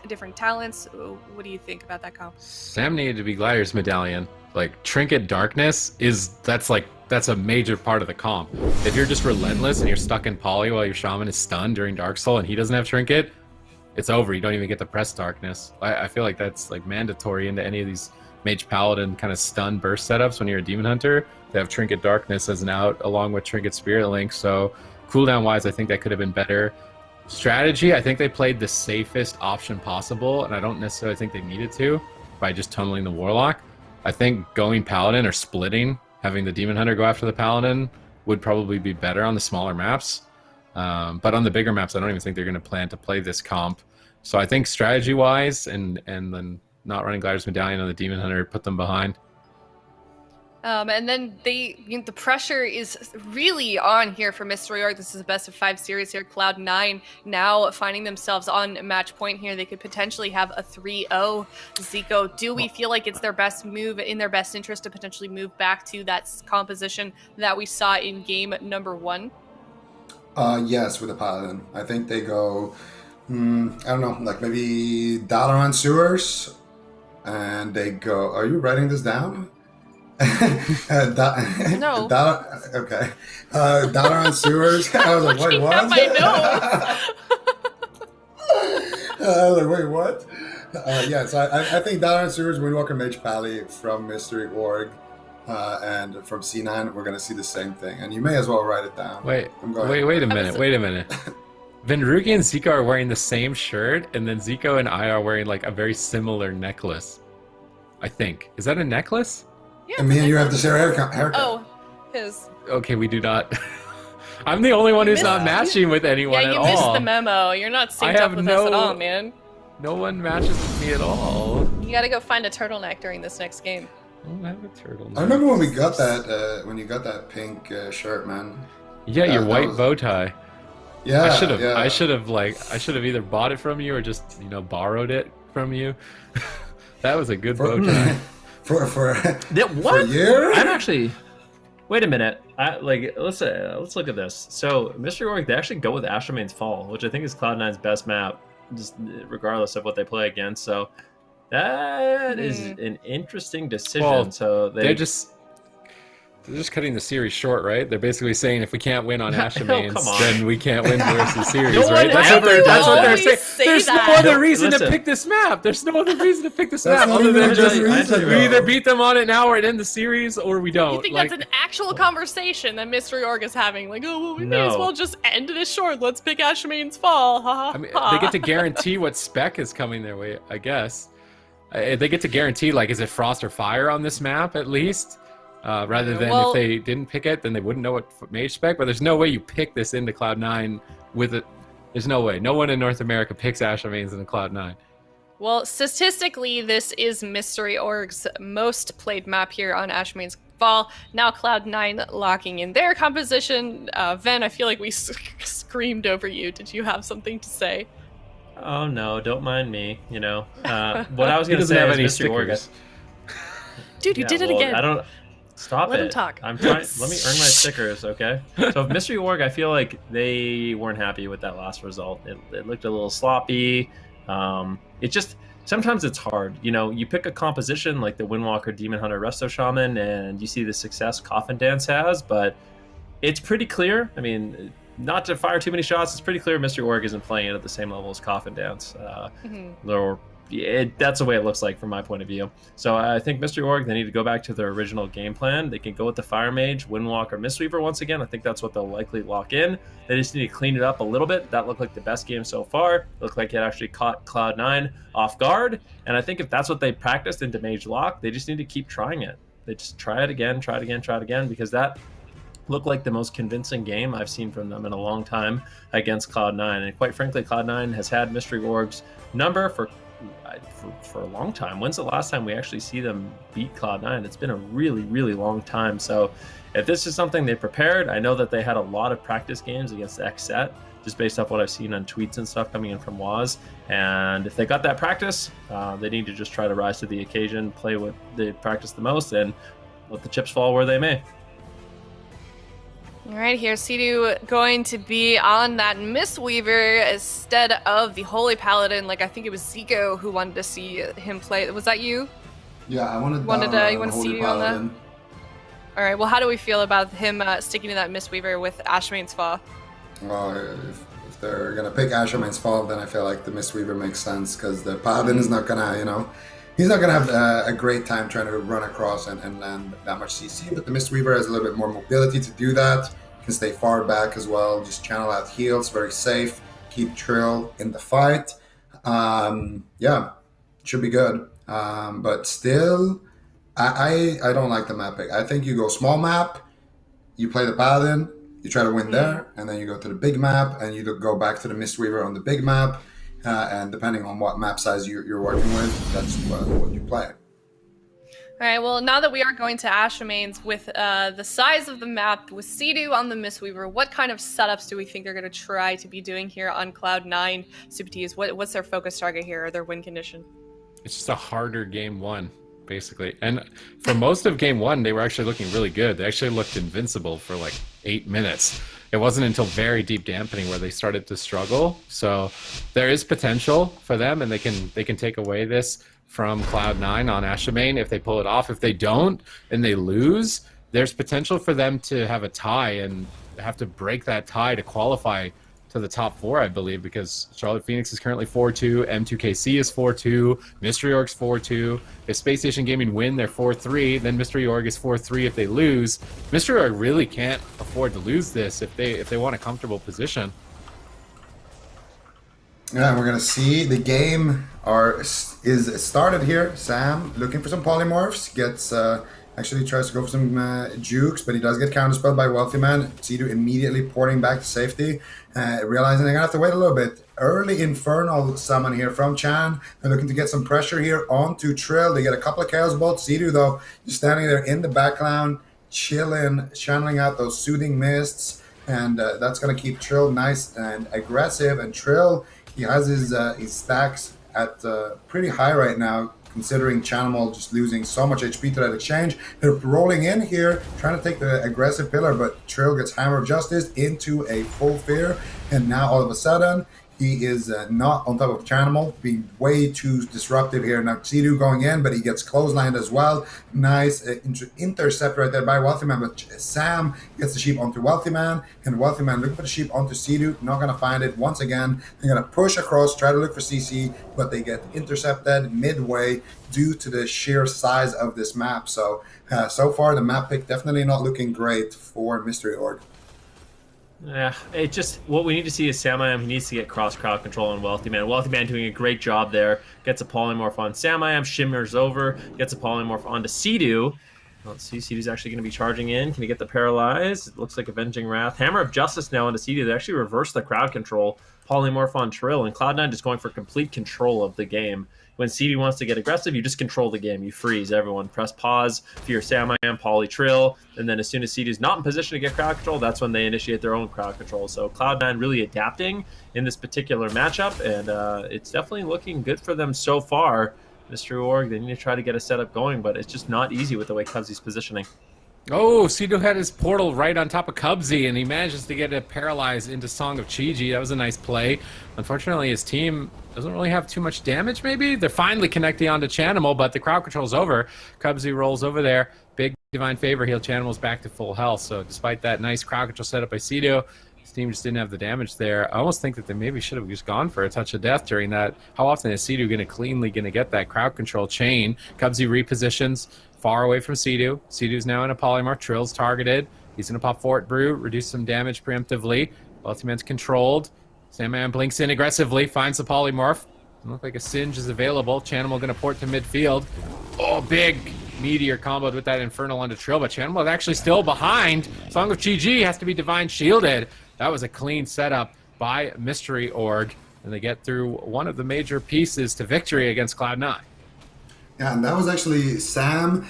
different talents? What do you think about that comp? Sam needed to be Glidier's Medallion. Like, Trinket Darkness that's a major part of the comp. If you're just relentless and you're stuck in poly while your Shaman is stunned during Dark Soul and he doesn't have Trinket, it's over. You don't even get the press Darkness. I feel like that's like mandatory into any of these Mage Paladin kind of stun burst setups when you're a Demon Hunter, to have Trinket Darkness as an out along with Trinket Spirit Link. So cooldown wise, I think that could have been better. Strategy, I think they played the safest option possible, and I don't necessarily think they needed to by just tunneling the Warlock. I think going Paladin or splitting, having the Demon Hunter go after the Paladin would probably be better on the smaller maps. But on the bigger maps, I don't even think they're going to plan to play this comp. So I think strategy-wise and then not running Glidier's Medallion on the Demon Hunter put them behind. And then the pressure is really on here for Mystery Org. This is a best of 5 series here. Cloud9 now finding themselves on match point here. They could potentially have a 3-0. Zico, do we feel like it's their best move, in their best interest, to potentially move back to that composition that we saw in game number 1? Yes, with the Paladin. I think they go, I don't know, like maybe Dalaran Sewers, and they go, are you writing this down? No. Okay. Dalaran Sewers. I was like, wait, what? I was like, wait, what? Yes, I think Dalaran Sewers, Windwalker Mage Pally from Mystery Org, and from C9, we're going to see the same thing. And you may as well write it down. Wait a minute. Venrugi and Zico are wearing the same shirt, and then Zico and I are wearing like a very similar necklace. I think. Is that a necklace? Yeah, And me and you have the same haircut. Oh, his. Okay, we do not. I'm the only one who's not missed- matching with anyone Yeah, at you all. missed the memo. You're not synced have up with us at no- all, man. No one matches with me at all. You gotta go find a turtleneck during this next game. I don't have a turtle. I remember when we got that, when you got that pink shirt, man. Yeah, your that white was- bow tie. Yeah, I should have. yeah. I should have either bought it from you or just borrowed it from you. That was a good bow tie. for What? a year. I'm actually. Wait a minute. Let's look at this. So Mystery Org, they actually go with Astromane's Fall, which I think is Cloud9's best map, just regardless of what they play against. So that is an interesting decision. Well, so They're just cutting the series short, right? They're basically saying if we can't win on Astromane's, come on. then we can't win the rest of the series, No one- right? That's what they're Everyone saying. always say There's that. no other reason to Listen. pick this map. There's no other reason to pick this That's map not other even than a just good reason, we either bro. beat them on it now or it end the series, or we don't. You think Like, that's an actual conversation that Mystery Org is having? Like, oh, well, we may as No. well just end this short. Let's pick Astromane's Fall. Ha ha I mean, ha. they get to guarantee what spec is coming their way, I guess. They get to guarantee, like, is it Frost or Fire on this map, at least? Rather than Well- if they didn't pick it, then they wouldn't know what mage spec. But there's no way you pick this into Cloud9 with it. There's no way. No one in North America picks Astromanes into Cloud9. Well, statistically, this is Mystery Org's most played map here on Astromane's Fall. Now Cloud9 locking in their composition. Ven, I feel like we screamed over you. Did you have something to say? Oh no, don't mind me. What I was He gonna doesn't say have is any Mystery Org. stickers. Dude, you did it again. I don't. Stop Let it. him talk. I'm trying. Let me earn my stickers, okay? So Mystery Org, I feel like they weren't happy with that last result. It looked a little sloppy. It just sometimes it's hard. You pick a composition like the Windwalker, Demon Hunter, Resto Shaman, and you see the success Coffin Dance has, but it's pretty clear. I mean, not to fire too many shots, it's pretty clear Mystery Org isn't playing it at the same level as Coffin Dance. Or that's the way it looks like from my point of view. So I think Mystery Org, they need to go back to their original game plan. They can go with the Fire Mage, Windwalker, Mistweaver once again. I think that's what they'll likely lock in. They just need to clean it up a little bit. That looked like the best game so far. It looked like it actually caught Cloud9 off guard. And I think if that's what they practiced into Mage Lock, they just need to keep trying it. They just try it again, because that looked like the most convincing game I've seen from them in a long time against Cloud9. And quite frankly, Cloud9 has had Mystery Org's number for a long time. When's the last time we actually see them beat Cloud9? It's been a really, really long time. So if this is something they prepared, I know that they had a lot of practice games against Xset, just based off what I've seen on tweets and stuff coming in from Waz. And if they got that practice, they need to just try to rise to the occasion, play what they practice the most, and let the chips fall where they may. All right, here's Sidu going to be on that Mistweaver instead of the Holy Paladin. Like, I think it was Zico who wanted to see him play. Was that you? Yeah, I wanted. You want to Holy see you on that? Paladin. All right, well, how do we feel about him sticking to that Mistweaver with Ashmane's Fall? Well, if they're gonna pick Asherman's Fall, then I feel like the Mistweaver makes sense because the Paladin is not gonna, he's not gonna have a great time trying to run across and land that much CC. But the Mistweaver has a little bit more mobility to do that. Can stay far back as well. Just channel out heals, very safe. Keep Trill in the fight. Yeah, should be good. But still, I don't like the map pick. I think you go small map, you play the Paladin, you try to win there, and then you go to the big map, and you go back to the Mistweaver on the big map. And depending on what map size you're working with, that's what you play. All right, well, now that we are going to Ashamane's with the size of the map, with Sidu on the Mistweaver, what kind of setups do we think they're going to try to be doing here on Cloud9? Super T's, what's their focus target here, or their win condition? It's just a harder game one, basically. And for most of game one, they were actually looking really good. They actually looked invincible for like 8 minutes. It wasn't until very deep dampening where they started to struggle. So there is potential for them, and they can take away this from Cloud9 on Ashamane if they pull it off. If they don't and they lose, there's potential for them to have a tie and have to break that tie to qualify to the top 4, I believe, because Charlotte Phoenix is currently 4-2, M2KC is 4-2, Mystery Org's 4-2. If Space Station Gaming win, they're 4-3, then Mystery Org is 4-3 if they lose. Mystery Org really can't afford to lose this if they want a comfortable position. Yeah, we're gonna see the game is started here. Sam looking for some polymorphs, gets actually tries to go for some jukes, but he does get counterspelled by Wealthy Man. Sidu immediately porting back to safety, realizing they're gonna have to wait a little bit. Early Infernal summon here from Chan. They're looking to get some pressure here onto Trill. They get a couple of Chaos Bolts. Sidu though, just standing there in the background, chilling, channeling out those soothing mists, and that's gonna keep Trill nice and aggressive. And Trill, he has his stacks at pretty high right now, considering Chanimal just losing so much HP to that exchange. They're rolling in here, trying to take the aggressive pillar, but Trill gets Hammer of Justice into a full fear, and now all of a sudden, he is not on top of Chanimal, being way too disruptive here. Now Sidu going in, but he gets clotheslined as well. Nice intercept right there by Wealthy Man, but Sam gets the sheep onto Wealthy Man, and Wealthy Man looking for the sheep onto Sidu, not going to find it. Once again, they're going to push across, try to look for CC, but they get intercepted midway due to the sheer size of this map. So, so far the map pick definitely not looking great for Mystery Org. Yeah, it just, what we need to see is Samayam. He needs to get cross crowd control on Wealthy Man. Wealthy Man doing a great job there. Gets a polymorph on Samayam, shimmers over, gets a polymorph onto Sidu. Let's see, Sidu's actually going to be charging in. Can he get the paralyze? It looks like Avenging Wrath. Hammer of Justice now onto Sidu. They actually reverse the crowd control. Polymorph on Trill, and Cloud9 just going for complete control of the game. When CD wants to get aggressive, you just control the game. You freeze everyone. Press pause for your Samayam, Poly, Trill, and then as soon as CD is not in position to get crowd control, that's when they initiate their own crowd control. So Cloud9 really adapting in this particular matchup, and it's definitely looking good for them so far. Mystery Org, they need to try to get a setup going, but it's just not easy with the way Cubsy's positioning. Oh, Sido had his portal right on top of Cubsy, and he manages to get it paralyzed into Song of Chi-Ji. That was a nice play. Unfortunately, his team doesn't really have too much damage, maybe? They're finally connecting onto Chanimal, but the crowd control's over. Cubsy rolls over there. Big Divine Favor heal Chanimal's back to full health. So despite that nice crowd control setup by Sido, his team just didn't have the damage there. I almost think that they maybe should have just gone for a touch of death during that. How often is Sido going to get that crowd control chain? Cubsy repositions far away from Sidu. Sidu's now in a polymorph. Trill's targeted. He's going to pop Fort Brew, reduce some damage preemptively. Ultimate's controlled. Sandman blinks in aggressively, finds the polymorph. Doesn't look like a Singe is available. Chanimal going to port to midfield. Oh, big meteor comboed with that Infernal onto Trill, but Chanimal is actually still behind. Song of Chi-Ji has to be Divine Shielded. That was a clean setup by Mystery Org, and they get through one of the major pieces to victory against Cloud9. Yeah, and that was actually Sam.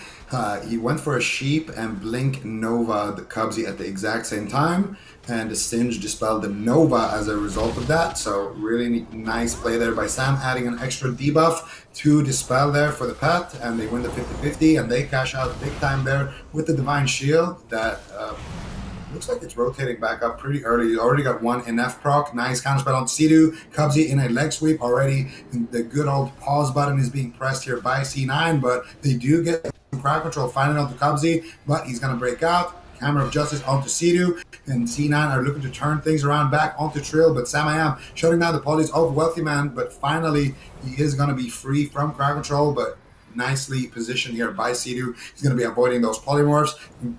He went for a sheep and Blink Nova the Cubsy at the exact same time, and the Singe dispelled the Nova as a result of that. So really nice play there by Sam, adding an extra debuff to dispel there for the pet, and they win the 50-50, and they cash out big time there with the Divine Shield that looks like it's rotating back up pretty early. You already got one NF proc. Nice counterspell on Sidu. Cubsy in a leg sweep already. The good old pause button is being pressed here by C9, but they do get some crowd control finally onto Cubsy, but he's going to break out. Hammer of Justice onto Sidu, and C9 are looking to turn things around back onto Trill, but Samayam shutting down the polys of Wealthy Man, but finally he is going to be free from crowd control, but nicely positioned here by Sidu. He's going to be avoiding those polymorphs,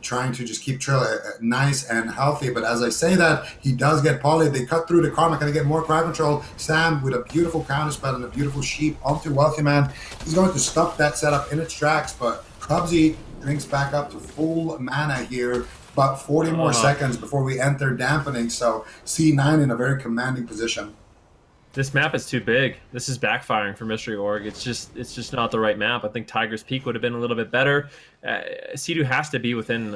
trying to just keep Trill nice and healthy. But as I say that, he does get poly. They cut through the karma. Can they get more crowd control? Sam with a beautiful counterspell and a beautiful sheep onto Wealthy Man. He's going to stop that setup in its tracks, but Cubsy drinks back up to full mana here. About 40 more seconds before we enter dampening. So C9 in a very commanding position. This map is too big. This is backfiring for Mystery Org. It's just not the right map. I think Tiger's Peak would have been a little bit better. Sidu has to be within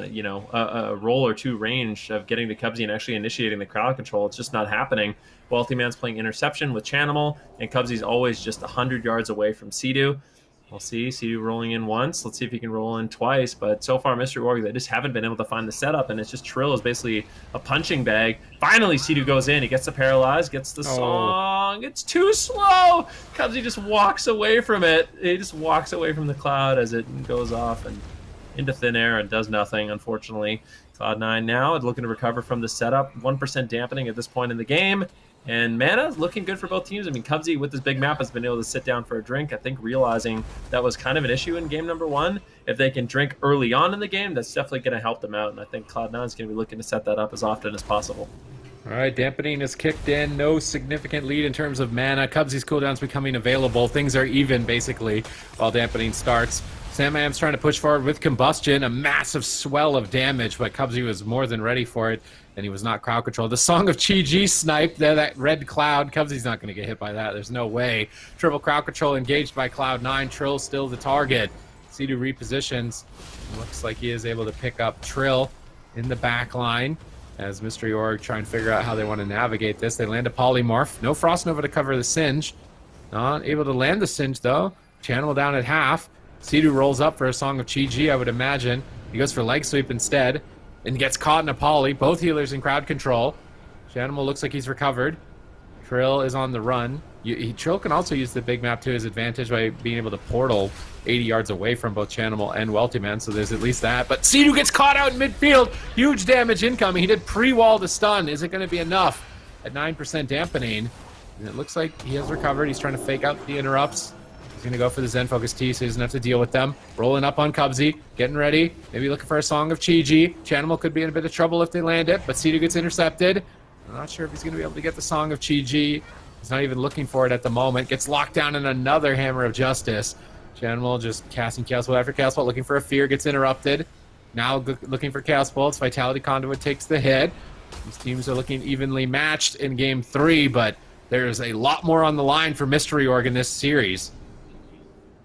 a roll or two range of getting to Cubsy and actually initiating the crowd control. It's just not happening. Wealthy Man's playing Interception with Chanimal, and Cubsy's always just 100 yards away from Sidu. We'll see. Sidu rolling in once. Let's see if he can roll in twice. But so far, Mystery Org, they just haven't been able to find the setup, and it's just Trill is basically a punching bag. Finally, Sidu goes in. He gets the paralyze, gets the song. It's too slow. Cubsy just walks away from it. He just walks away from the cloud as it goes off and into thin air and does nothing, unfortunately. Cloud9 now looking to recover from the setup. 1% dampening at this point in the game. And mana is looking good for both teams. I mean, Cubsy with this big map has been able to sit down for a drink. I think realizing that was kind of an issue in game number one. If they can drink early on in the game, that's definitely going to help them out. And I think Cloud9 is going to be looking to set that up as often as possible. All right, dampening is kicked in. No significant lead in terms of mana. Cubsy's cooldown's becoming available. Things are even, basically, while dampening starts. Sam Am's trying to push forward with combustion. A massive swell of damage, but Cubsy was more than ready for it, and he was not crowd control. The Song of Chi-Ji sniped there, that red cloud. Cubsy's not going to get hit by that. There's no way. Triple crowd control engaged by Cloud9. Trill still the target. Sea-Doo repositions. Looks like he is able to pick up Trill in the back line. As Mystery Org try and figure out how they want to navigate this. They land a Polymorph. No Frost Nova to cover the Singe. Not able to land the Singe, though. Channel down at half. Sea-Doo rolls up for a Song of Chi-Ji, I would imagine. He goes for Leg Sweep instead. And gets caught in a Poly. Both healers in crowd control. Chanimal looks like he's recovered. Trill is on the run. Trill can also use the big map to his advantage by being able to portal 80 yards away from both Chanimal and Welty Man, so there's at least that. But Sea-Doo gets caught out in midfield. Huge damage incoming. He did pre-wall the stun. Is it going to be enough at 9% dampening? And it looks like he has recovered. He's trying to fake out the interrupts. He's going to go for the Zen Focus T, so he doesn't have to deal with them. Rolling up on Cubsy, getting ready. Maybe looking for a Song of Chi-Ji. Chanimal could be in a bit of trouble if they land it, but Sea-Doo gets intercepted. I'm not sure if he's going to be able to get the Song of Chi-Ji. He's not even looking for it at the moment. Gets locked down in another Hammer of Justice. Chanimal just casting Chaos Bolt after Chaos Bolt, looking for a Fear, gets interrupted. Now looking for Chaos Bolts. Vitality Conduit takes the hit. These teams are looking evenly matched in Game 3, but there's a lot more on the line for Mystery Org in this series.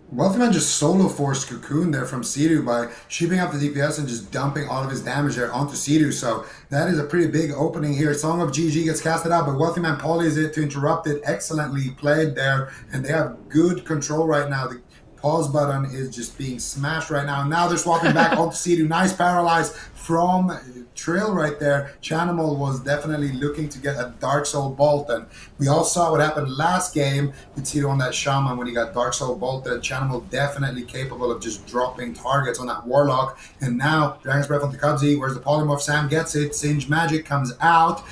Wealthy Man just solo forced Cocoon there from Sea-Doo by shooting up the DPS and just dumping all of his damage there onto Sea-Doo. So that is a pretty big opening here. Song of GG gets casted out, but Wealthy Man polys it to interrupt it. Excellently played there, and they have good control right now. The pause button is just being smashed right now. Now they're swapping back onto Sea-Doo. Nice paralyze from Trill right there. Chanimal was definitely looking to get a Dark Soul Bolt, and we all saw what happened last game with Sea-Doo on that Shaman when he got Dark Soul Bolted. Chanimal definitely capable of just dropping targets on that Warlock, and now Dragon's Breath onto Cubsy. Where's the Polymorph? Sam gets it. Singe Magic comes out.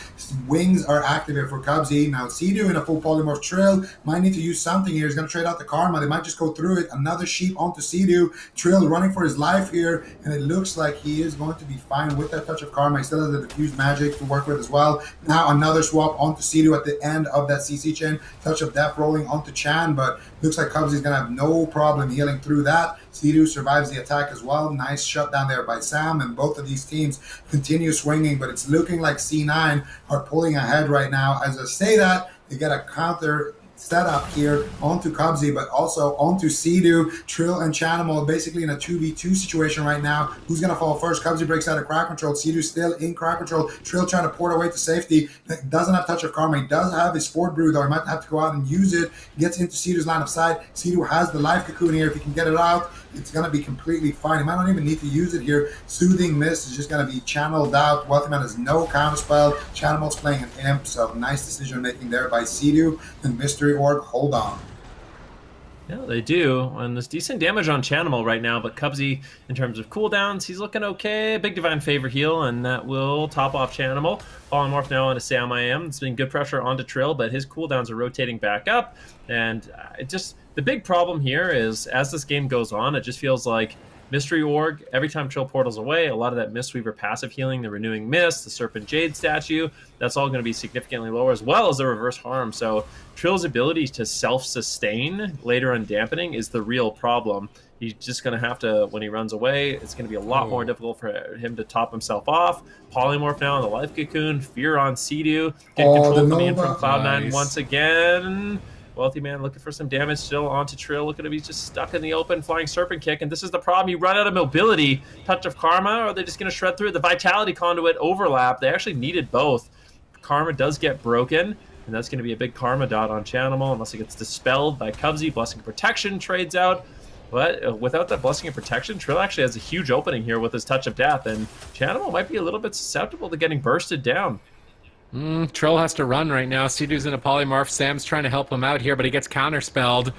Wings are activated for Cubsy. Now Sea-Doo in a full Polymorph. Trill might need to use something here. He's going to trade out the Karma. They might just go through it. Another Sheep onto Sea-Doo. Trill running for his life here, and it looks like he is going to be fine with that touch of Karma. He still has the diffused magic to work with as well. Now another swap onto Sea-Doo at the end of that CC chain. Touch of Death rolling onto Chan, but looks like Cubsy's going to have no problem healing through that. Sea-Doo survives the attack as well. Nice shutdown there by Sam, and both of these teams continue swinging, but it's looking like C9 are pulling ahead right now. As I say that, they get a counter setup here onto Cubsy, but also onto Sea-Doo. Trill and Chanimal basically in a 2v2 situation right now. Who's going to fall first? Cubsy breaks out of crowd control. Sea-Doo still in crowd control. Trill trying to port away to safety. Doesn't have touch of Karma. He does have his Sport Brew, though. He might have to go out and use it. Gets into Sea-Doo's line of sight. Sea-Doo has the Life Cocoon here. If he can get it out, it's going to be completely fine. He might not even need to use it here. Soothing Mist is just going to be channeled out. Wealthy Man has no counterspell. Chanimal's playing an Imp, so nice decision making there by Sea-Doo. And Mystery Org, hold on. Yeah, they do. And there's decent damage on Chanimal right now, but Cubsy, in terms of cooldowns, he's looking okay. Big Divine Favor heal, and that will top off Chanimal. Polymorph now onto Sam I Am. It's been good pressure onto Trill, but his cooldowns are rotating back up. And it just, the big problem here is, as this game goes on, it just feels like Mystery Org, every time Trill portals away, a lot of that Mistweaver passive healing, the Renewing Mist, the Serpent Jade statue, that's all going to be significantly lower, as well as the reverse harm. So Trill's ability to self-sustain later on dampening is the real problem. He's just going to have to, when he runs away, it's going to be a lot more difficult for him to top himself off. Polymorph now on the Life Cocoon, Fear on Sea-Doo, get control coming in from Cloud9 once again. Wealthy Man looking for some damage still onto Trill. Look at him, he's just stuck in the open, flying Serpent Kick, and this is the problem. You run out of mobility. Touch of Karma, or are they just going to shred through it? The Vitality Conduit overlap, they actually needed both. Karma does get broken, and that's going to be a big Karma dot on Chanimal, unless it gets dispelled by Cubsy. Blessing of Protection trades out. But without that Blessing of Protection, Trill actually has a huge opening here with his Touch of Death, and Chanimal might be a little bit susceptible to getting bursted down. Trill has to run right now. Sea-Doo's in a Polymorph. Sam's trying to help him out here, but he gets counterspelled.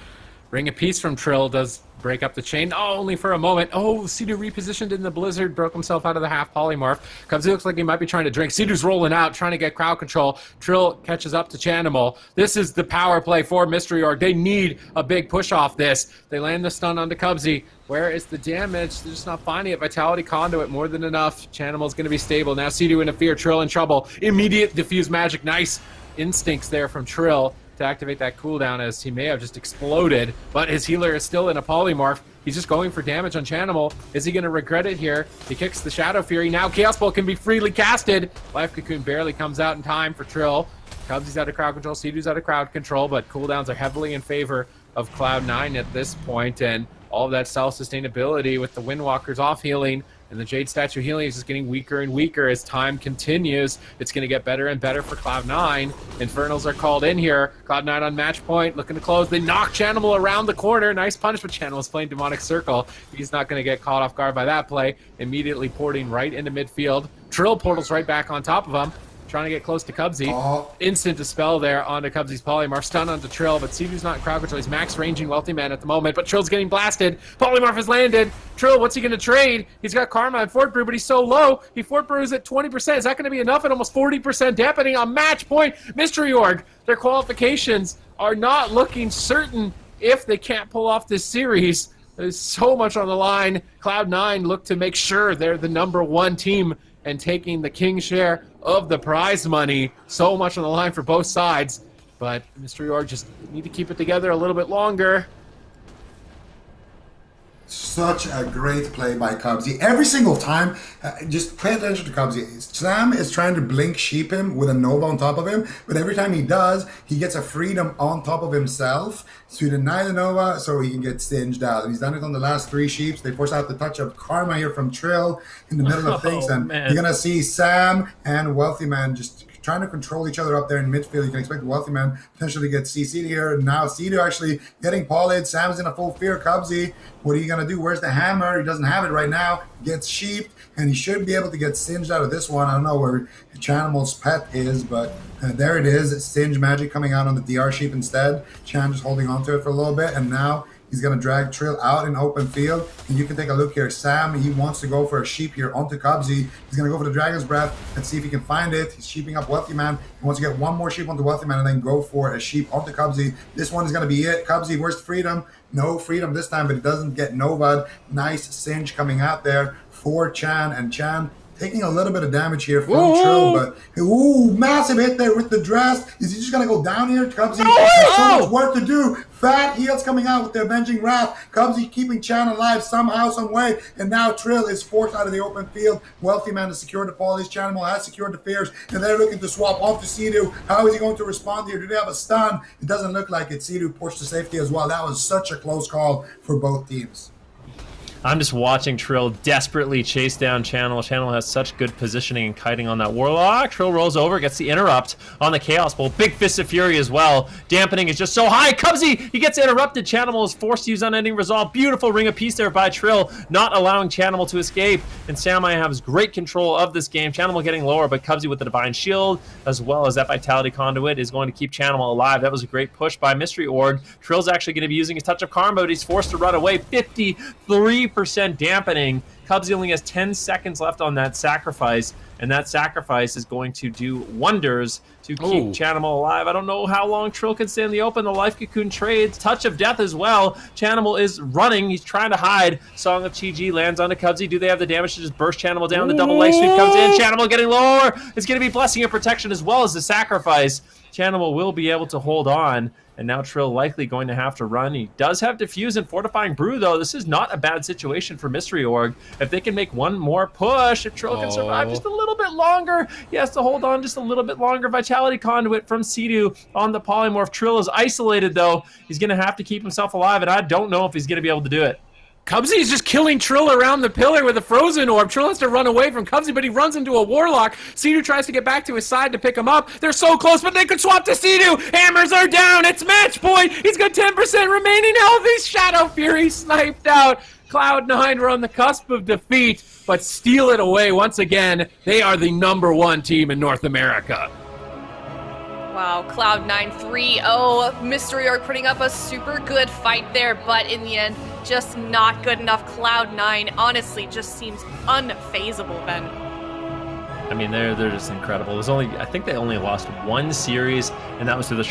Ring of Peace from Trill does break up the chain. Oh, only for a moment. Oh, Sea-Doo repositioned in the blizzard, broke himself out of the half polymorph. Cubsy looks like he might be trying to drink. Sea-Doo's rolling out, trying to get crowd control. Trill catches up to Chanimal. This is the power play for Mystery Org. They need a big push off this. They land the stun onto Cubsy. Where is the damage? They're just not finding it. Vitality Conduit, more than enough. Chanimal's going to be stable. Now Sea-Doo in a fear. Trill in trouble. Immediate diffuse magic. Nice instincts there from Trill to activate that cooldown, as he may have just exploded, but his healer is still in a polymorph. He's just going for damage on Chanimal. Is he going to regret it here? He kicks the Shadow Fury. Now Chaos Bolt can be freely casted. Life Cocoon barely comes out in time for Trill. Cubsy's out of crowd control. Sea-Doo's out of crowd control, but cooldowns are heavily in favor of Cloud9 at this point, and all of that self-sustainability with the Windwalkers off healing and the Jade Statue healing is just getting weaker and weaker as time continues. It's going to get better and better for Cloud9. Infernals are called in here. Cloud9 on match point, looking to close. They knock Chanimal around the corner. Nice punish, but Chanimal's playing Demonic Circle. He's not going to get caught off guard by that play. Immediately porting right into midfield. Trill portals right back on top of him, trying to get close to Cubsy. Instant dispel there onto Cubsy's polymorph. Stun onto Trill, but Sea-Doo's not in crowd control. He's max ranging Wealthy Man at the moment, but Trill's getting blasted. Polymorph has landed. Trill, what's he going to trade? He's got Karma and Fort Brew, but he's so low. He Fort Brews at 20%. Is that going to be enough at almost 40% dampening on match point? Mystery Org, their qualifications are not looking certain if they can't pull off this series. There's so much on the line. Cloud9 look to make sure they're the #1 team and taking the king share of the prize money. So much on the line for both sides, but Mystery Org just need to keep it together a little bit longer. Such a great play by Cubsy. Every single time, just pay attention to Cubsy. Sam is trying to blink sheep him with a Nova on top of him, but every time he does, he gets a freedom on top of himself to deny the Nova so he can get singed out. And he's done it on the last 3 sheeps. They force out the touch of Karma here from Trill in the middle of things, and you're going to see Sam and Wealthy Man just trying to control each other up there in midfield. You can expect Wealthy Man potentially get CC'd here. Now Sea-Doo actually getting polled. Sam's in a full fear. Cubsy, what are you going to do? Where's the hammer? He doesn't have it right now. Gets sheeped, and he should be able to get singed out of this one. I don't know where Chanimal's pet is, but there it is. Singe magic coming out on the DR sheep instead. Chan just holding on to it for a little bit, and now he's going to drag Trill out in open field. And you can take a look here. Sam, he wants to go for a sheep here onto Cubsy. He's going to go for the Dragon's Breath and see if he can find it. He's sheeping up Wealthy Man. He wants to get one more sheep onto Wealthy Man and then go for a sheep onto Cubsy. This one is going to be it. Cubsy, where's the freedom? No freedom this time, but it doesn't get Novad. Nice Singe coming out there for Chan, and Chan taking a little bit of damage here from Trill, but massive hit there with the dress. Is he just gonna go down here? Cubsy has so much work to do. Fat heals coming out with the Avenging Wrath. Cubsy keeping Chan alive somehow, some way, and now Trill is forced out of the open field. Wealthy Man has secured the polys. Chanimal has secured the fears, and they're looking to swap off to Sea-Doo. How is he going to respond here? Do they have a stun? It doesn't look like it. Sea-Doo pushed to safety as well. That was such a close call for both teams. I'm just watching Trill desperately chase down Chanimal. Chanimal has such good positioning and kiting on that Warlock. Trill rolls over, gets the interrupt on the Chaos Bolt. Big Fist of Fury as well. Dampening is just so high. Cubsy, he gets interrupted. Chanimal is forced to use Unending Resolve. Beautiful Ring of Peace there by Trill, not allowing Chanimal to escape. And Samurai has great control of this game. Chanimal getting lower, but Cubsy with the Divine Shield, as well as that Vitality Conduit, is going to keep Chanimal alive. That was a great push by Mystery Org. Trill's actually going to be using his Touch of Karma, but he's forced to run away. 53% dampening. Cubsy only has 10 seconds left on that sacrifice, and that sacrifice is going to do wonders to keep Chanimal alive. I don't know how long Trill can stay in the open. The Life Cocoon trades. Touch of Death as well. Chanimal is running. He's trying to hide. Song of Chi-Ji lands onto Cubsy. Do they have the damage to just burst Chanimal down? The double leg sweep comes in. Chanimal getting lower. It's going to be Blessing and Protection as well as the sacrifice. Chanimal will be able to hold on, and now Trill likely going to have to run. He does have Diffuse and Fortifying Brew, though. This is not a bad situation for Mystery Org. If they can make one more push, if Trill can survive just a little bit longer, he has to hold on just a little bit longer. Vitality Conduit from Sea-Doo on the Polymorph. Trill is isolated, though. He's going to have to keep himself alive, and I don't know if he's going to be able to do it. Cubsy is just killing Trill around the pillar with a Frozen Orb. Trill has to run away from Cubsy, but he runs into a Warlock. Sea-Doo tries to get back to his side to pick him up. They're so close, but they could swap to Sea-Doo. Hammers are down. It's match point. He's got 10% remaining health. He's Shadow Fury sniped out. Cloud9 were on the cusp of defeat, but steal it away once again. They are the #1 team in North America. Wow, Cloud9 3-0. Mystery Orc putting up a super good fight there, but in the end, just not good enough. Cloud9 honestly just seems unfazable, Ben. I mean, they're just incredible. It was only, I think they only lost one series, and that was to the